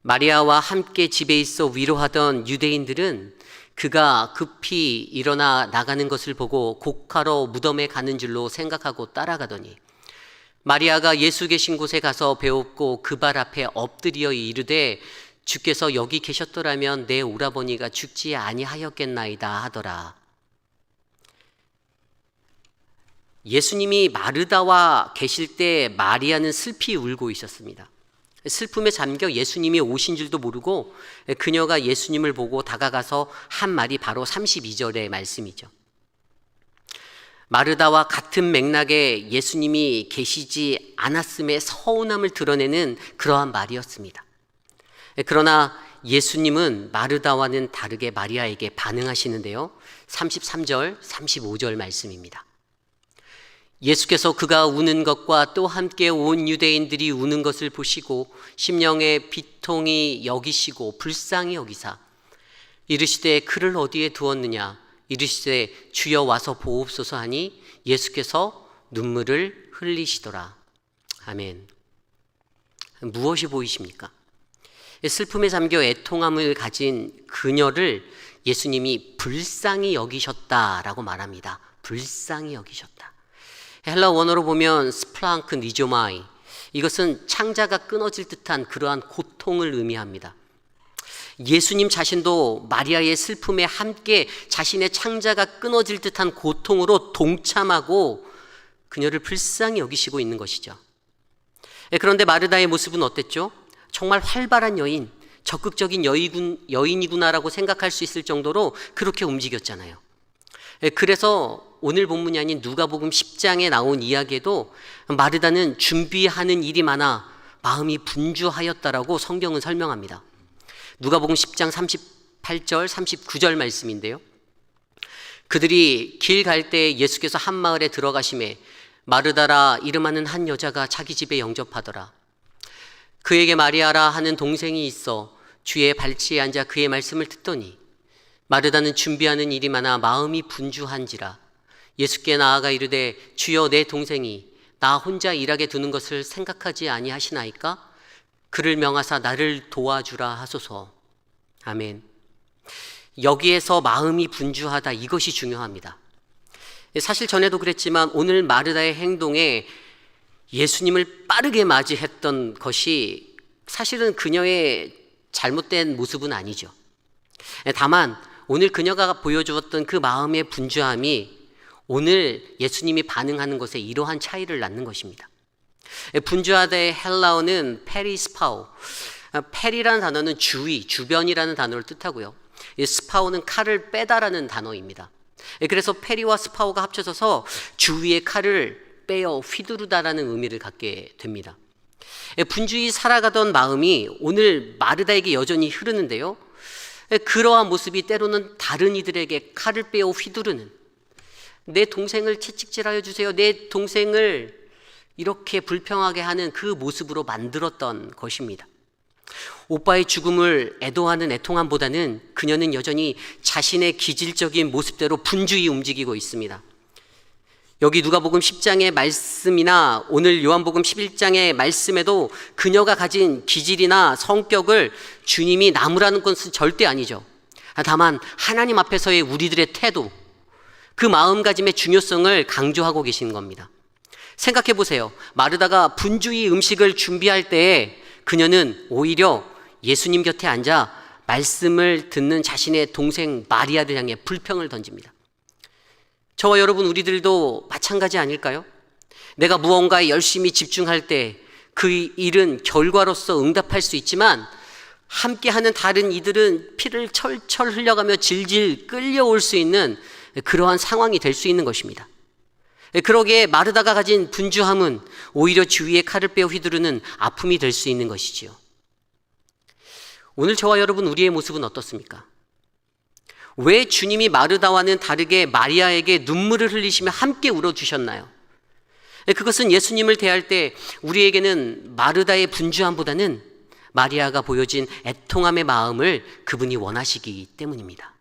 마리아와 함께 집에 있어 위로하던 유대인들은 그가 급히 일어나 나가는 것을 보고 곡하러 무덤에 가는 줄로 생각하고 따라가더니 마리아가 예수 계신 곳에 가서 배웠고 그 발 앞에 엎드려 이르되 주께서 여기 계셨더라면 내 오라버니가 죽지 아니하였겠나이다 하더라. 예수님이 마르다와 계실 때 마리아는 슬피 울고 있었습니다. 슬픔에 잠겨 예수님이 오신 줄도 모르고 그녀가 예수님을 보고 다가가서 한 말이 바로 32절의 말씀이죠. 마르다와 같은 맥락에 예수님이 계시지 않았음의 서운함을 드러내는 그러한 말이었습니다. 그러나 예수님은 마르다와는 다르게 마리아에게 반응하시는데요. 33절, 35절 말씀입니다. 예수께서 그가 우는 것과 또 함께 온 유대인들이 우는 것을 보시고 심령에 비통히 여기시고 불쌍히 여기사 이르시되 그를 어디에 두었느냐 이르시되 주여 와서 보옵소서 하니 예수께서 눈물을 흘리시더라. 아멘. 무엇이 보이십니까? 슬픔에 잠겨 애통함을 가진 그녀를 예수님이 불쌍히 여기셨다라고 말합니다. 불쌍히 여기셨다. 헬라 원어로 보면 스플랑크 니조마이, 이것은 창자가 끊어질 듯한 그러한 고통을 의미합니다. 예수님 자신도 마리아의 슬픔에 함께 자신의 창자가 끊어질 듯한 고통으로 동참하고 그녀를 불쌍히 여기시고 있는 것이죠. 그런데 마르다의 모습은 어땠죠? 정말 활발한 여인, 적극적인 여인이구나라고 생각할 수 있을 정도로 그렇게 움직였잖아요. 그래서 오늘 본문이 아닌 누가복음 10장에 나온 이야기에도 마르다는 준비하는 일이 많아 마음이 분주하였다라고 성경은 설명합니다. 누가복음 10장 38절 39절 말씀인데요. 그들이 길 갈 때 예수께서 한 마을에 들어가심에 마르다라 이름하는 한 여자가 자기 집에 영접하더라. 그에게 마리아라 하는 동생이 있어 주의 발치에 앉아 그의 말씀을 듣더니 마르다는 준비하는 일이 많아 마음이 분주한지라. 예수께 나아가 이르되 주여 내 동생이 나 혼자 일하게 두는 것을 생각하지 아니하시나이까? 그를 명하사 나를 도와주라 하소서. 아멘. 여기에서 마음이 분주하다, 이것이 중요합니다. 사실 전에도 그랬지만 오늘 마르다의 행동에 예수님을 빠르게 맞이했던 것이 사실은 그녀의 잘못된 모습은 아니죠. 다만 오늘 그녀가 보여주었던 그 마음의 분주함이 오늘 예수님이 반응하는 것에 이러한 차이를 낳는 것입니다. 분주하다의 헬라어는 페리스파오, 페리라는 단어는 주위, 주변이라는 단어를 뜻하고요. 스파오는 칼을 빼다라는 단어입니다. 그래서 페리와 스파오가 합쳐져서 주위의 칼을 빼어 휘두르다라는 의미를 갖게 됩니다. 분주히 살아가던 마음이 오늘 마르다에게 여전히 흐르는데요. 그러한 모습이 때로는 다른 이들에게 칼을 빼어 휘두르는, 내 동생을 채찍질하여 주세요, 내 동생을 이렇게 불평하게 하는 그 모습으로 만들었던 것입니다. 오빠의 죽음을 애도하는 애통함보다는 그녀는 여전히 자신의 기질적인 모습대로 분주히 움직이고 있습니다. 여기 누가복음 10장의 말씀이나 오늘 요한복음 11장의 말씀에도 그녀가 가진 기질이나 성격을 주님이 나무라는 것은 절대 아니죠. 다만 하나님 앞에서의 우리들의 태도, 그 마음가짐의 중요성을 강조하고 계시는 겁니다. 생각해 보세요. 마르다가 분주히 음식을 준비할 때에 그녀는 오히려 예수님 곁에 앉아 말씀을 듣는 자신의 동생 마리아를 향해 불평을 던집니다. 저와 여러분, 우리들도 마찬가지 아닐까요? 내가 무언가에 열심히 집중할 때 그 일은 결과로서 응답할 수 있지만 함께하는 다른 이들은 피를 철철 흘려가며 질질 끌려올 수 있는 그러한 상황이 될 수 있는 것입니다. 그러기에 마르다가 가진 분주함은 오히려 주위의 칼을 빼어 휘두르는 아픔이 될 수 있는 것이지요. 오늘 저와 여러분, 우리의 모습은 어떻습니까? 왜 주님이 마르다와는 다르게 마리아에게 눈물을 흘리시며 함께 울어주셨나요? 그것은 예수님을 대할 때 우리에게는 마르다의 분주함보다는 마리아가 보여진 애통함의 마음을 그분이 원하시기 때문입니다.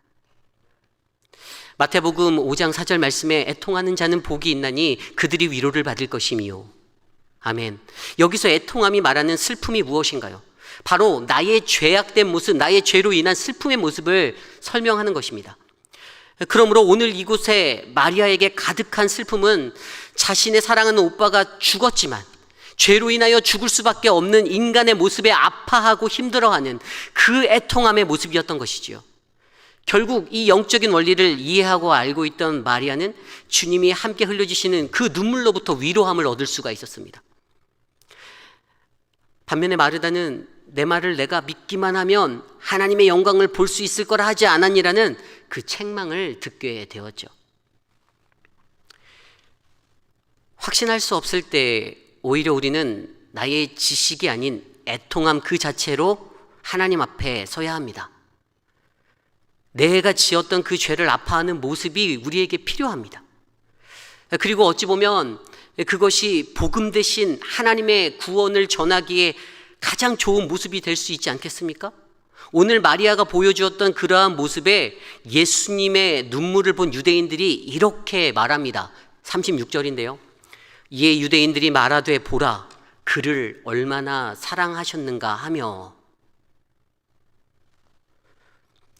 마태복음 5장 4절 말씀에 애통하는 자는 복이 있나니 그들이 위로를 받을 것이미요. 아멘. 여기서 애통함이 말하는 슬픔이 무엇인가요? 바로 나의 죄악된 모습, 나의 죄로 인한 슬픔의 모습을 설명하는 것입니다. 그러므로 오늘 이곳에 마리아에게 가득한 슬픔은 자신의 사랑하는 오빠가 죽었지만 죄로 인하여 죽을 수밖에 없는 인간의 모습에 아파하고 힘들어하는 그 애통함의 모습이었던 것이지요. 결국 이 영적인 원리를 이해하고 알고 있던 마리아는 주님이 함께 흘려주시는 그 눈물로부터 위로함을 얻을 수가 있었습니다. 반면에 마르다는 내 말을 내가 믿기만 하면 하나님의 영광을 볼 수 있을 거라 하지 않았니라는 그 책망을 듣게 되었죠. 확신할 수 없을 때 오히려 우리는 나의 지식이 아닌 애통함 그 자체로 하나님 앞에 서야 합니다. 내가 지었던 그 죄를 아파하는 모습이 우리에게 필요합니다. 그리고 어찌 보면 그것이 복음 대신 하나님의 구원을 전하기에 가장 좋은 모습이 될 수 있지 않겠습니까? 오늘 마리아가 보여주었던 그러한 모습에 예수님의 눈물을 본 유대인들이 이렇게 말합니다. 36절인데요. 이에 유대인들이 말하되 보라, 그를 얼마나 사랑하셨는가 하며.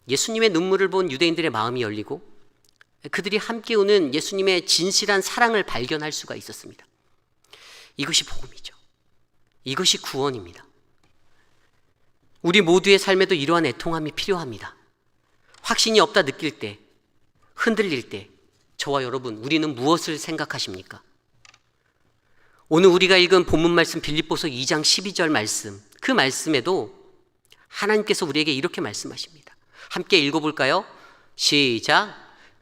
예수님의 눈물을 본 유대인들의 마음이 열리고 그들이 함께 우는 예수님의 진실한 사랑을 발견할 수가 있었습니다. 이것이 복음이죠. 이것이 구원입니다. 우리 모두의 삶에도 이러한 애통함이 필요합니다. 확신이 없다 느낄 때, 흔들릴 때 저와 여러분, 우리는 무엇을 생각하십니까? 오늘 우리가 읽은 본문 말씀 빌립보서 2장 12절 말씀, 그 말씀에도 하나님께서 우리에게 이렇게 말씀하십니다. 함께 읽어볼까요? 시작.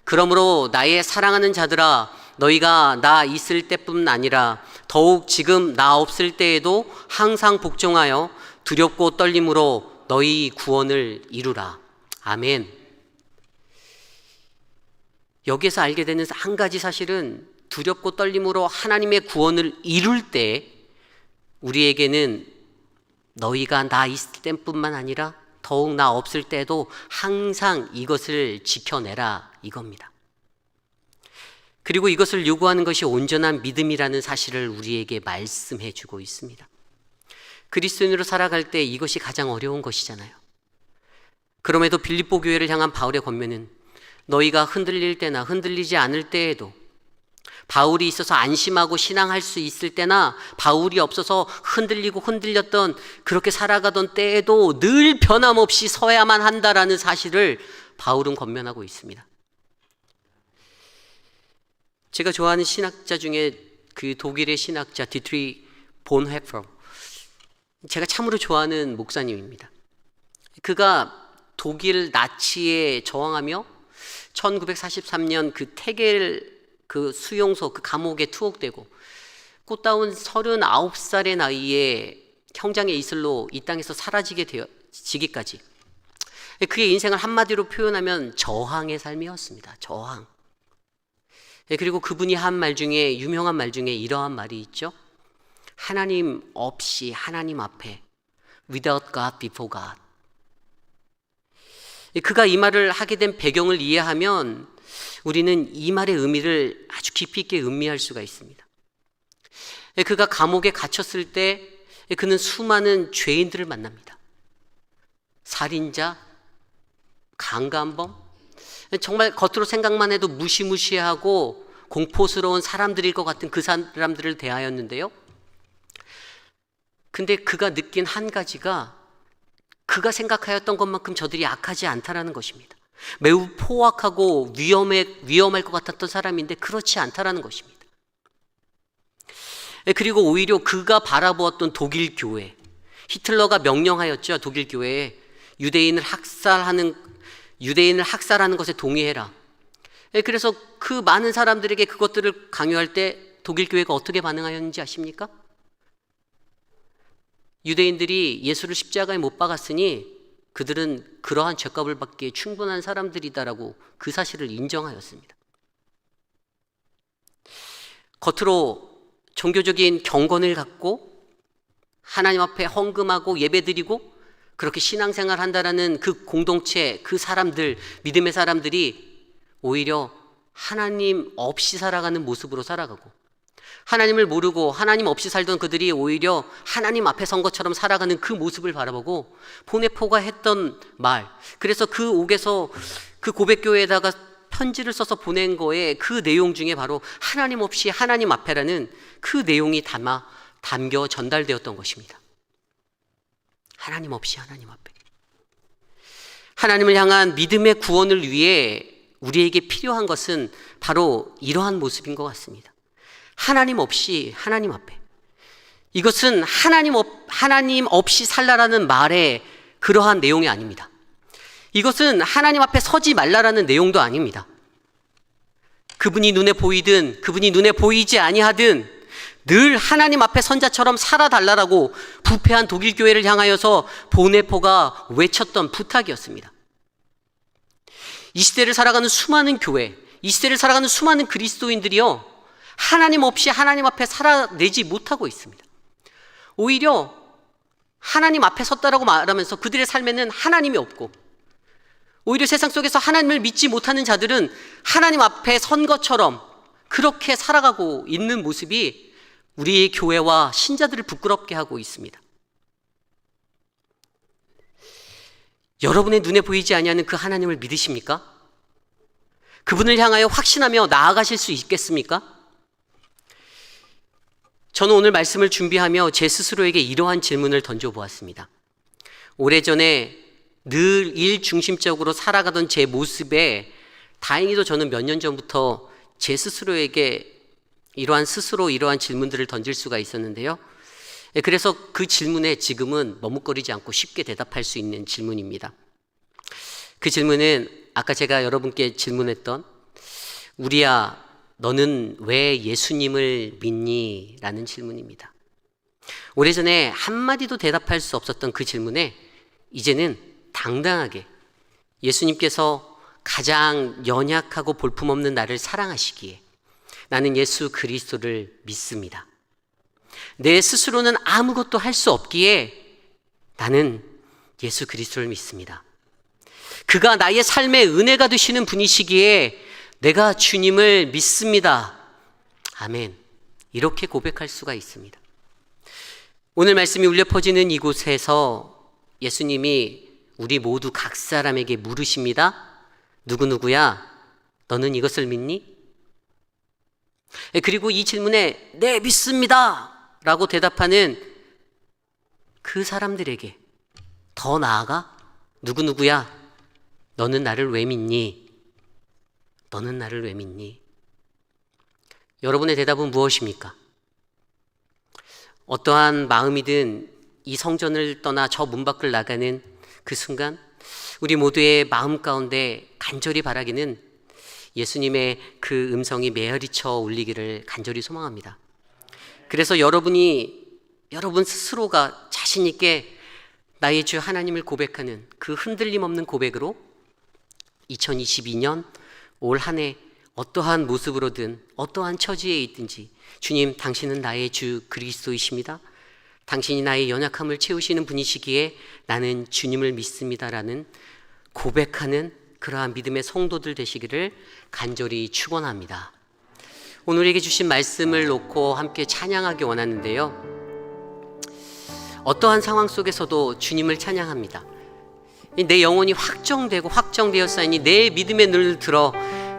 그러므로 나의 사랑하는 자들아, 너희가 나 있을 때뿐 아니라 더욱 지금 나 없을 때에도 항상 복종하여 두렵고 떨림으로 너희 구원을 이루라. 아멘. 여기에서 알게 되는 한 가지 사실은 두렵고 떨림으로 하나님의 구원을 이룰 때 우리에게는 너희가 나 있을 때뿐만 아니라 더욱 나 없을 때도 항상 이것을 지켜내라, 이겁니다. 그리고 이것을 요구하는 것이 온전한 믿음이라는 사실을 우리에게 말씀해 주고 있습니다. 그리스도인으로 살아갈 때 이것이 가장 어려운 것이잖아요. 그럼에도 빌립보 교회를 향한 바울의 권면은 너희가 흔들릴 때나 흔들리지 않을 때에도, 바울이 있어서 안심하고 신앙할 수 있을 때나 바울이 없어서 흔들리고 흔들렸던, 그렇게 살아가던 때에도 늘 변함없이 서야만 한다라는 사실을 바울은 권면하고 있습니다. 제가 좋아하는 신학자 중에 그 독일의 신학자 디트리 본헤퍼, 제가 참으로 좋아하는 목사님입니다. 그가 독일 나치에 저항하며 1943년 그 테겔 그 수용소 그 감옥에 투옥되고 꽃다운 39살의 나이에 형장의 이슬로 이 땅에서 사라지게 되어지기까지, 그의 인생을 한마디로 표현하면 저항의 삶이었습니다. 저항. 그리고 그분이 한 말 중에, 유명한 말 중에 이러한 말이 있죠. 하나님 없이 하나님 앞에, without God before God. 그가 이 말을 하게 된 배경을 이해하면 우리는 이 말의 의미를 아주 깊이 있게 음미할 수가 있습니다. 그가 감옥에 갇혔을 때 그는 수많은 죄인들을 만납니다. 살인자, 강간범, 정말 겉으로 생각만 해도 무시무시하고 공포스러운 사람들일 것 같은 그 사람들을 대하였는데요. 근데 그가 느낀 한 가지가, 그가 생각하였던 것만큼 저들이 악하지 않다라는 것입니다. 매우 포악하고 위험할 것 같았던 사람인데 그렇지 않다라는 것입니다. 그리고 오히려 그가 바라보았던 독일 교회, 히틀러가 명령하였죠. 독일 교회에 유대인을 학살하는 것에 동의해라. 그래서 그 많은 사람들에게 그것들을 강요할 때 독일 교회가 어떻게 반응하였는지 아십니까? 유대인들이 예수를 십자가에 못 박았으니 그들은 그러한 죄값을 받기에 충분한 사람들이다라고 그 사실을 인정하였습니다. 겉으로 종교적인 경건을 갖고 하나님 앞에 헌금하고 예배드리고 그렇게 신앙생활 한다라는 그 공동체, 그 사람들, 믿음의 사람들이 오히려 하나님 없이 살아가는 모습으로 살아가고, 하나님을 모르고 하나님 없이 살던 그들이 오히려 하나님 앞에 선 것처럼 살아가는 그 모습을 바라보고 보네포가 했던 말, 그래서 그 옥에서 그 고백교회에다가 편지를 써서 보낸 거에 그 내용 중에 바로 하나님 없이 하나님 앞에라는 그 내용이 담겨 전달되었던 것입니다. 하나님 없이 하나님 앞에. 하나님을 향한 믿음의 구원을 위해 우리에게 필요한 것은 바로 이러한 모습인 것 같습니다. 하나님 없이 하나님 앞에. 이것은 하나님 없이 살라라는 말의 그러한 내용이 아닙니다. 이것은 하나님 앞에 서지 말라라는 내용도 아닙니다. 그분이 눈에 보이든 그분이 눈에 보이지 아니하든 늘 하나님 앞에 선자처럼 살아달라고 부패한 독일 교회를 향하여서 보네포가 외쳤던 부탁이었습니다. 이 시대를 살아가는 수많은 교회, 이 시대를 살아가는 수많은 그리스도인들이요, 하나님 없이 하나님 앞에 살아내지 못하고 있습니다. 오히려 하나님 앞에 섰다라고 말하면서 그들의 삶에는 하나님이 없고, 오히려 세상 속에서 하나님을 믿지 못하는 자들은 하나님 앞에 선 것처럼 그렇게 살아가고 있는 모습이 우리의 교회와 신자들을 부끄럽게 하고 있습니다. 여러분의 눈에 보이지 아니하는 그 하나님을 믿으십니까? 그분을 향하여 확신하며 나아가실 수 있겠습니까? 저는 오늘 말씀을 준비하며 제 스스로에게 이러한 질문을 던져보았습니다. 오래전에 늘 일 중심적으로 살아가던 제 모습에 다행히도 저는 몇 년 전부터 제 스스로에게 이러한 질문들을 던질 수가 있었는데요. 그래서 그 질문에 지금은 머뭇거리지 않고 쉽게 대답할 수 있는 질문입니다. 그 질문은 아까 제가 여러분께 질문했던 우리야 너는 왜 예수님을 믿니? 라는 질문입니다. 오래전에 한마디도 대답할 수 없었던 그 질문에 이제는 당당하게 예수님께서 가장 연약하고 볼품없는 나를 사랑하시기에 나는 예수 그리스도를 믿습니다. 내 스스로는 아무것도 할 수 없기에 나는 예수 그리스도를 믿습니다. 그가 나의 삶의 은혜가 되시는 분이시기에 내가 주님을 믿습니다. 아멘. 이렇게 고백할 수가 있습니다. 오늘 말씀이 울려 퍼지는 이곳에서 예수님이 우리 모두 각 사람에게 물으십니다. 누구누구야? 너는 이것을 믿니? 그리고 이 질문에 네, 믿습니다 라고 대답하는 그 사람들에게 더 나아가 누구누구야? 너는 나를 왜 믿니? 너는 나를 왜 믿니? 여러분의 대답은 무엇입니까? 어떠한 마음이든 이 성전을 떠나 저 문 밖을 나가는 그 순간 우리 모두의 마음 가운데 간절히 바라기는 예수님의 그 음성이 메아리쳐 울리기를 간절히 소망합니다. 그래서 여러분 스스로가 자신 있게 나의 주 하나님을 고백하는 그 흔들림 없는 고백으로 2022년 올 한 해 어떠한 모습으로든 어떠한 처지에 있든지 주님, 당신은 나의 주 그리스도이십니다. 당신이 나의 연약함을 채우시는 분이시기에 나는 주님을 믿습니다라는 고백하는 그러한 믿음의 성도들 되시기를 간절히 축원합니다. 오늘 우리에게 주신 말씀을 놓고 함께 찬양하기 원하는데요, 어떠한 상황 속에서도 주님을 찬양합니다. 내 영혼이 확정되고 확정되었사오니 내 믿음의 눈을 들어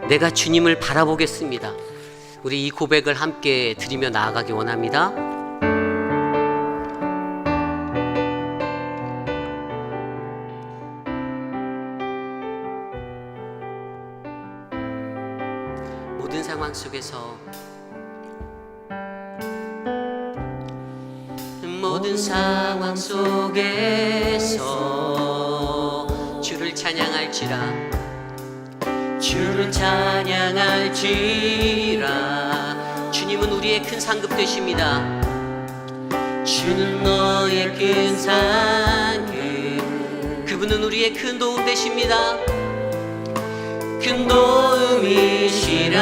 내가 주님을 바라보겠습니다. 우리 이 고백을 함께 드리며 나아가기 원합니다. 모든 상황 속에서 모든 상황 속에서 주를 찬양할지라 주를 찬양할지라. 주님은 우리의 큰 상급 되십니다. 주는 너의 큰 상급, 그분은 우리의 큰 도움 되십니다. 큰 도움이시라.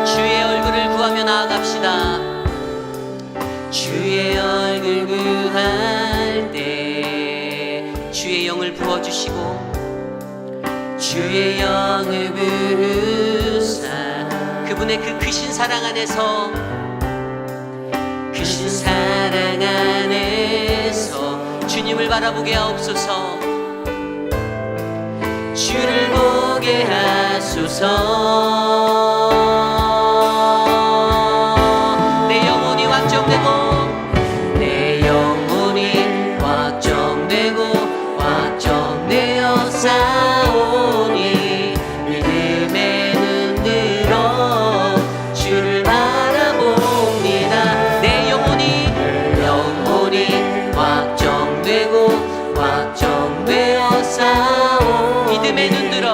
주의 얼굴을 구하며 나아갑시다. 주의 얼굴 구할 때 주의 영을 부어주시고 주의 영을 부으사 그분의 그 크신 사랑 안에서 크신 사랑 안에서 주님을 바라보게 하옵소서. 주를 보게 하소서. 내 영혼이 확정되고 내 영혼이 확정되고 확정되어 싸우니 믿음의 눈 들어 주를 바라봅니다. 내 영혼이 확정되고 확정되어 싸우니 믿음의 눈 들어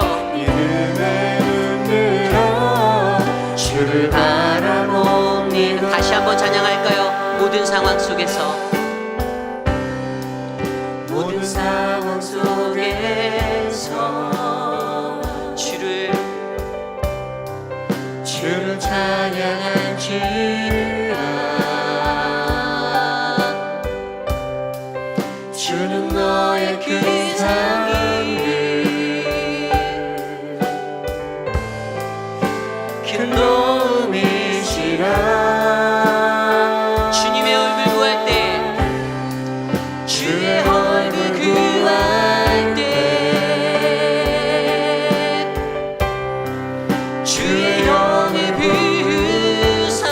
주를 바라봅니다. 다시 한번 찬양할까요? 모든 상황 속에서 모든 상황 속에서 주를 찬양할지라. 주는 너의 그 상급, 큰 도움이시라. 주님의 얼굴 구할 때 주의 얼굴 구할 때 주의 영을 부으사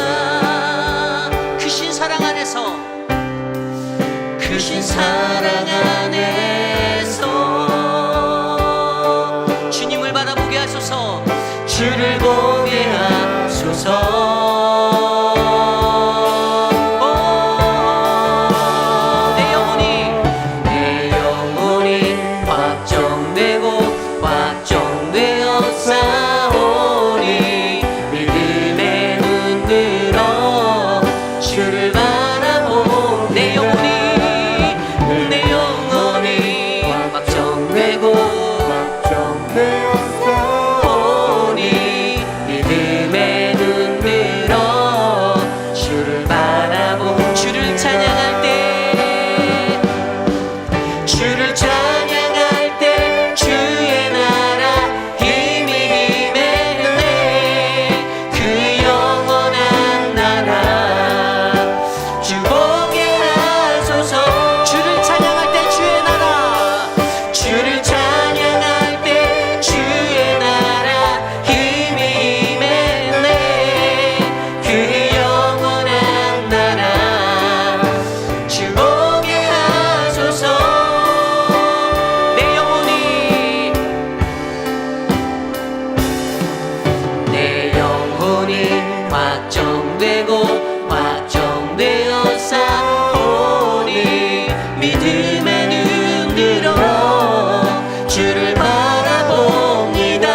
크신 사랑 안에서 크신 사랑 안에서 주님을 바라보게 하소서. 주를 보게 하소서. 내 영혼이 확정되고 확정되어 싸우니 믿음의 눈 들어 주를 바라보. 내 영혼이 확정되고 확정되어 싸우니 믿음의 눈 들어 확정되고 확정되어 싸우니 믿음의 눈 들어 주를 바라봅니다.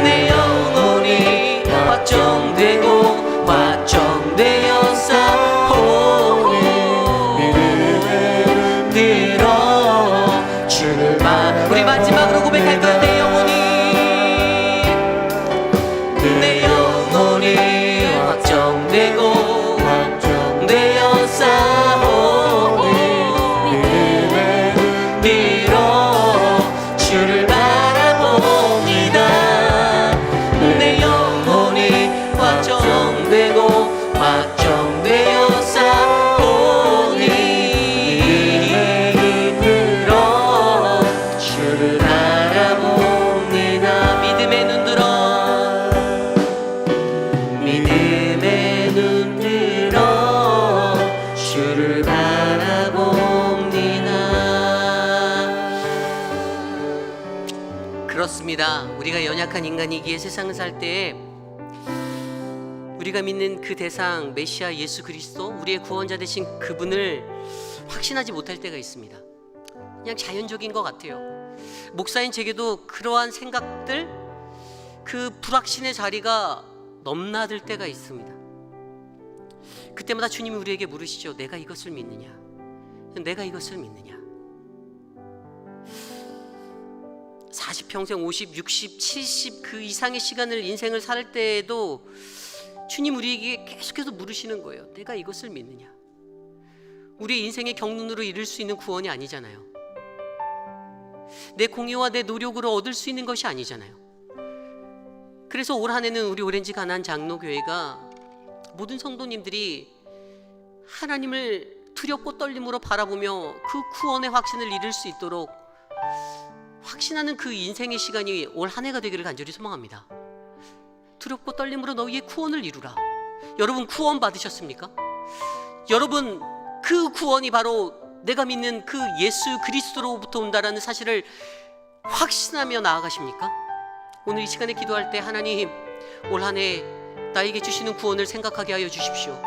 내 영혼이 확정되고 확정되어 싸우니 믿음의 눈 들어 주를 바라. 우리 마지막으로 고백할 거야. 내 영혼이 확정되고 확정되어 싸우니 믿음의 눈 들어 주를 바라봅니다. 내 영혼이 확정되고 확정되어 싸우니 들어 주를 바라봅니다. 믿음의 눈 들어 믿음의 눈 들어 주를 바라봅니다. 그렇습니다. 우리가 연약한 인간이기에 세상을 살 때에 우리가 믿는 그 대상 메시아 예수 그리스도, 우리의 구원자 되신 그분을 확신하지 못할 때가 있습니다. 그냥 자연적인 것 같아요. 목사인 제게도 그러한 생각들, 그 불확신의 자리가 넘나들 때가 있습니다. 그때마다 주님이 우리에게 물으시죠. 내가 이것을 믿느냐? 내가 이것을 믿느냐? 40평생 50, 60, 70 그 이상의 시간을 인생을 살 때에도 주님 우리에게 계속해서 물으시는 거예요. 내가 이것을 믿느냐? 우리의 인생의 경륜으로 이룰 수 있는 구원이 아니잖아요. 내 공의와 내 노력으로 얻을 수 있는 것이 아니잖아요. 그래서 올 한 해는 우리 오렌지 가나안 장로교회가 모든 성도님들이 하나님을 두렵고 떨림으로 바라보며 그 구원의 확신을 이룰 수 있도록 확신하는 그 인생의 시간이 올 한 해가 되기를 간절히 소망합니다. 두렵고 떨림으로 너희의 구원을 이루라. 여러분 구원 받으셨습니까? 여러분 그 구원이 바로 내가 믿는 그 예수 그리스도로부터 온다라는 사실을 확신하며 나아가십니까? 오늘 이 시간에 기도할 때 하나님 올 한 해 나에게 주시는 구원을 생각하게 하여 주십시오.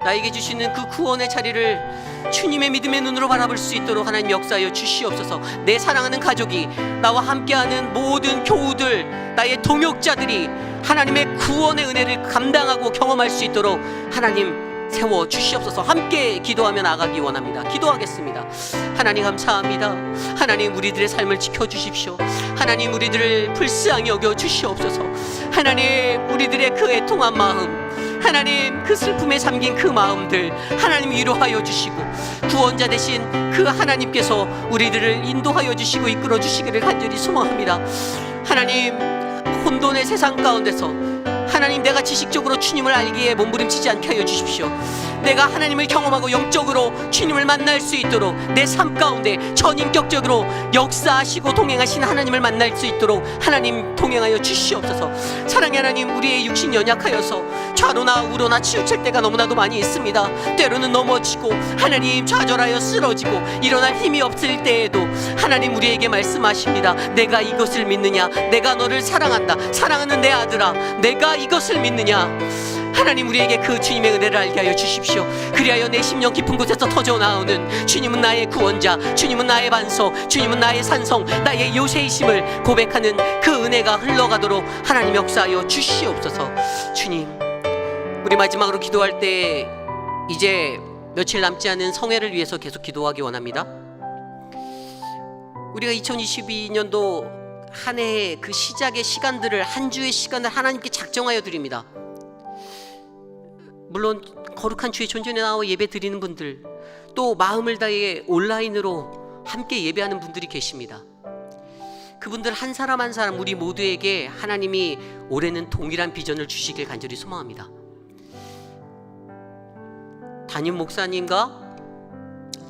나에게 주시는 그 구원의 자리를 주님의 믿음의 눈으로 바라볼 수 있도록 하나님 역사하여 주시옵소서. 내 사랑하는 가족이, 나와 함께하는 모든 교우들, 나의 동역자들이 하나님의 구원의 은혜를 감당하고 경험할 수 있도록 하나님 세워 주시옵소서. 함께 기도하며 나가기 원합니다. 기도하겠습니다. 하나님 감사합니다. 하나님 우리들의 삶을 지켜주십시오. 하나님 우리들을 불쌍히 여겨 주시옵소서. 하나님 우리들의 그 애통한 마음, 하나님 그 슬픔에 잠긴 그 마음들 하나님 위로하여 주시고 구원자 되신 그 하나님께서 우리들을 인도하여 주시고 이끌어 주시기를 간절히 소망합니다. 하나님 혼돈의 세상 가운데서 하나님 내가 지식적으로 주님을 알기에 몸부림치지 않게 하여 주십시오. 내가 하나님을 경험하고 영적으로 주님을 만날 수 있도록 내 삶 가운데 전인격적으로 역사하시고 동행하신 하나님을 만날 수 있도록 하나님 동행하여 주시옵소서. 사랑의 하나님 우리의 육신 연약하여서 좌로나 우로나 치우칠 때가 너무나도 많이 있습니다. 때로는 넘어지고 하나님 좌절하여 쓰러지고 일어날 힘이 없을 때에도 하나님 우리에게 말씀하십니다. 내가 이것을 믿느냐? 내가 너를 사랑한다. 사랑하는 내 아들아, 내가 이것을 믿느냐? 하나님 우리에게 그 주님의 은혜를 알게 하여 주십시오. 그리하여 내 심령 깊은 곳에서 터져 나오는 주님은 나의 구원자, 주님은 나의 반석, 주님은 나의 산성, 나의 요새이심을 고백하는 그 은혜가 흘러가도록 하나님 역사하여 주시옵소서. 주님, 우리 마지막으로 기도할 때 이제 며칠 남지 않은 성회를 위해서 계속 기도하기 원합니다. 우리가 2022년도 한 해의 그 시작의 시간들을, 한 주의 시간을 하나님께 작정하여 드립니다. 물론 거룩한 주의 존전에 나와 예배 드리는 분들, 또 마음을 다해 온라인으로 함께 예배하는 분들이 계십니다. 그분들 한 사람 한 사람 우리 모두에게 하나님이 올해는 동일한 비전을 주시길 간절히 소망합니다. 담임 목사님과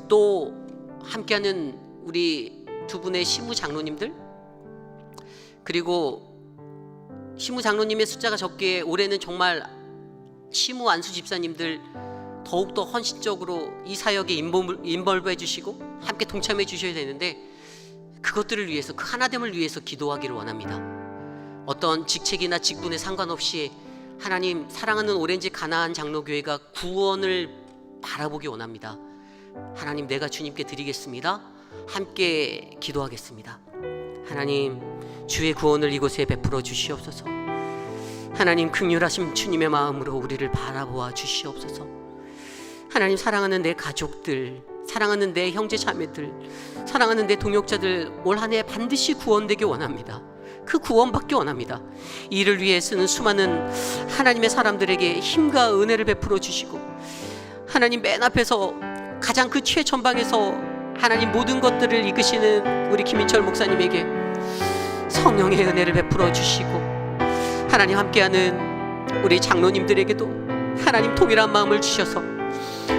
또 함께하는 우리 두 분의 시무 장로님들, 그리고 시무 장로님의 숫자가 적기에 올해는 정말 시무 안수 집사님들 더욱더 헌신적으로 이 사역에 인볼브 해주시고 함께 동참해 주셔야 되는데, 그것들을 위해서, 그 하나됨을 위해서 기도하기를 원합니다. 어떤 직책이나 직분에 상관없이 하나님, 사랑하는 오렌지 가나안 장로교회가 구원을 바라보기 원합니다. 하나님, 내가 주님께 드리겠습니다. 함께 기도하겠습니다. 하나님, 주의 구원을 이곳에 베풀어 주시옵소서. 하나님, 긍휼하심 주님의 마음으로 우리를 바라보아 주시옵소서. 하나님, 사랑하는 내 가족들, 사랑하는 내 형제 자매들, 사랑하는 내 동역자들 올 한 해 반드시 구원되기 원합니다. 그 구원받기 원합니다. 이를 위해 쓰는 수많은 하나님의 사람들에게 힘과 은혜를 베풀어 주시고, 하나님 맨 앞에서 가장 그 최전방에서 하나님 모든 것들을 이끄시는 우리 김인철 목사님에게 성령의 은혜를 베풀어 주시고, 하나님 함께하는 우리 장로님들에게도 하나님 동일한 마음을 주셔서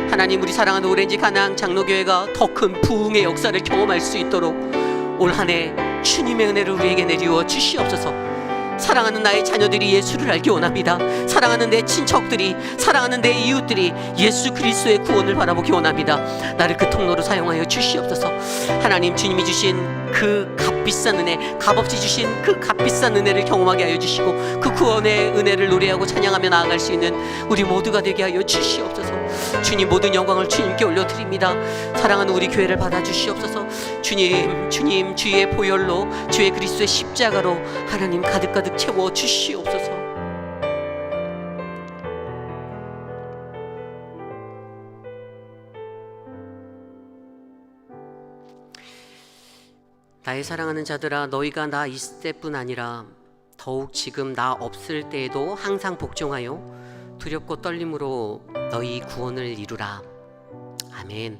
하나님, 우리 사랑하는 오렌지 가나안 장로교회가 더 큰 부흥의 역사를 경험할 수 있도록 올 한 해 주님의 은혜를 우리에게 내리워 주시옵소서. 사랑하는 나의 자녀들이 예수를 알기 원합니다. 사랑하는 내 친척들이, 사랑하는 내 이웃들이 예수 그리스도의 구원을 바라보기 원합니다. 나를 그 통로로 사용하여 주시옵소서. 하나님, 주님이 주신 그 값비싼 은혜, 값없이 주신 그 값비싼 은혜를 경험하게 하여 주시고, 그 구원의 은혜를 노래하고 찬양하며 나아갈 수 있는 우리 모두가 되게 하여 주시옵소서. 주님, 모든 영광을 주님께 올려드립니다. 사랑하는 우리 교회를 받아주시옵소서. 주님, 주의 보혈로, 주의 그리스도의 십자가로 하나님 가득가득 채워 주시옵소서. 나의 사랑하는 자들아, 너희가 나 있을 때뿐 아니라 더욱 지금 나 없을 때에도 항상 복종하여 두렵고 떨림으로 너희 구원을 이루라. 아멘.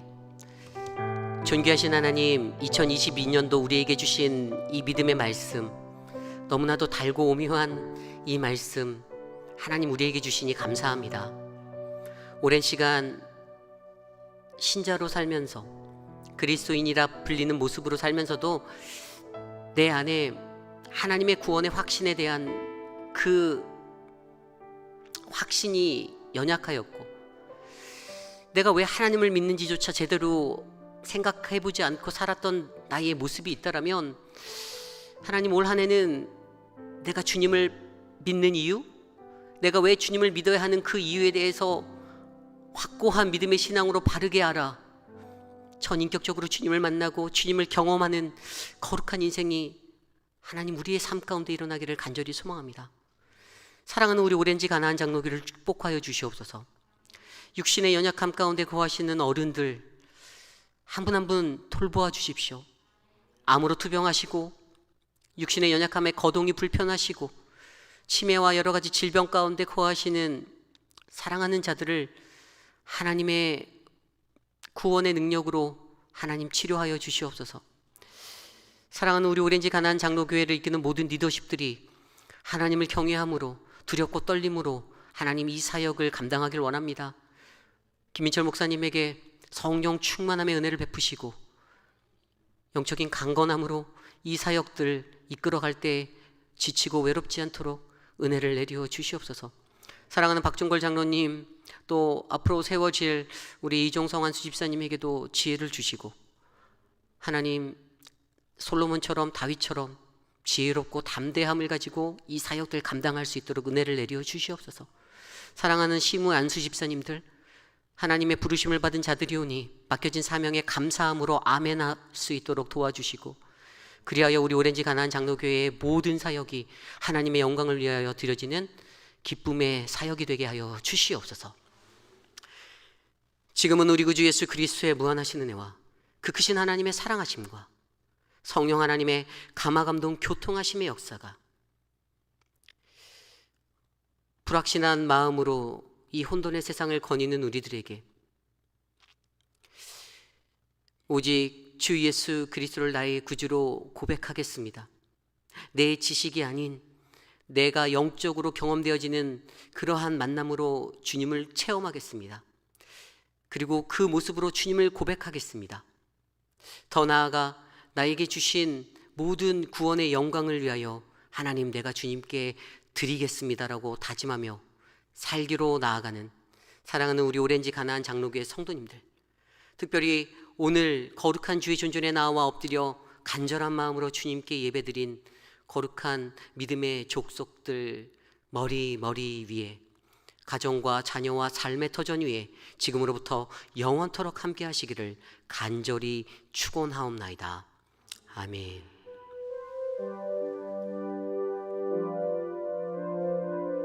존귀하신 하나님, 2022년도 우리에게 주신 이 믿음의 말씀, 너무나도 달고 오묘한 이 말씀, 하나님 우리에게 주시니 감사합니다. 오랜 시간 신자로 살면서, 그리스도인이라 불리는 모습으로 살면서도 내 안에 하나님의 구원의 확신에 대한 그 확신이 연약하였고, 내가 왜 하나님을 믿는지조차 제대로 생각해보지 않고 살았던 나의 모습이 있다라면, 하나님, 올 한 해는 내가 주님을 믿는 이유, 내가 왜 주님을 믿어야 하는 그 이유에 대해서 확고한 믿음의 신앙으로 바르게 알아 전인격적으로 주님을 만나고 주님을 경험하는 거룩한 인생이 하나님 우리의 삶 가운데 일어나기를 간절히 소망합니다. 사랑하는 우리 오렌지 가나안 장로교를 축복하여 주시옵소서. 육신의 연약함 가운데 거하시는 어른들 한 분 한 분 돌보아 주십시오. 암으로 투병하시고 육신의 연약함에 거동이 불편하시고 치매와 여러 가지 질병 가운데 거하시는 사랑하는 자들을 하나님의 구원의 능력으로 하나님 치료하여 주시옵소서. 사랑하는 우리 오렌지 가나안 장로교회를 이끄는 모든 리더십들이 하나님을 경외함으로 두렵고 떨림으로 하나님 이 사역을 감당하길 원합니다. 김민철 목사님에게 성령 충만함의 은혜를 베푸시고 영적인 강건함으로 이 사역들 이끌어갈 때 지치고 외롭지 않도록 은혜를 내려 주시옵소서. 사랑하는 박종걸 장로님, 또 앞으로 세워질 우리 이종성 한수 집사님에게도 지혜를 주시고 하나님 솔로몬처럼 다윗처럼 지혜롭고 담대함을 가지고 이 사역들 감당할 수 있도록 은혜를 내려 주시옵소서. 사랑하는 시무 안수 집사님들, 하나님의 부르심을 받은 자들이오니 맡겨진 사명에 감사함으로 아멘할 수 있도록 도와주시고, 그리하여 우리 오렌지 가나안 장로교회의 모든 사역이 하나님의 영광을 위하여 드려지는 기쁨의 사역이 되게 하여 주시옵소서. 지금은 우리 구주 예수 그리스도의 무한하신 은혜와 그 크신 하나님의 사랑하심과 성령 하나님의 감화감동 교통하심의 역사가 불확신한 마음으로 이 혼돈의 세상을 거니는 우리들에게 오직 주 예수 그리스도를 나의 구주로 고백하겠습니다. 내 지식이 아닌 내가 영적으로 경험되어지는 그러한 만남으로 주님을 체험하겠습니다. 그리고 그 모습으로 주님을 고백하겠습니다. 더 나아가 나에게 주신 모든 구원의 영광을 위하여 하나님 내가 주님께 드리겠습니다라고 다짐하며 살기로 나아가는 사랑하는 우리 오렌지 가나안 장로교회 성도님들, 특별히 오늘 거룩한 주의 존전에 나와 엎드려 간절한 마음으로 주님께 예배드린 거룩한 믿음의 족속들 머리 위에 가정과 자녀와 삶의 터전 위에 지금으로부터 영원토록 함께 하시기를 간절히 축원하옵나이다. 아멘.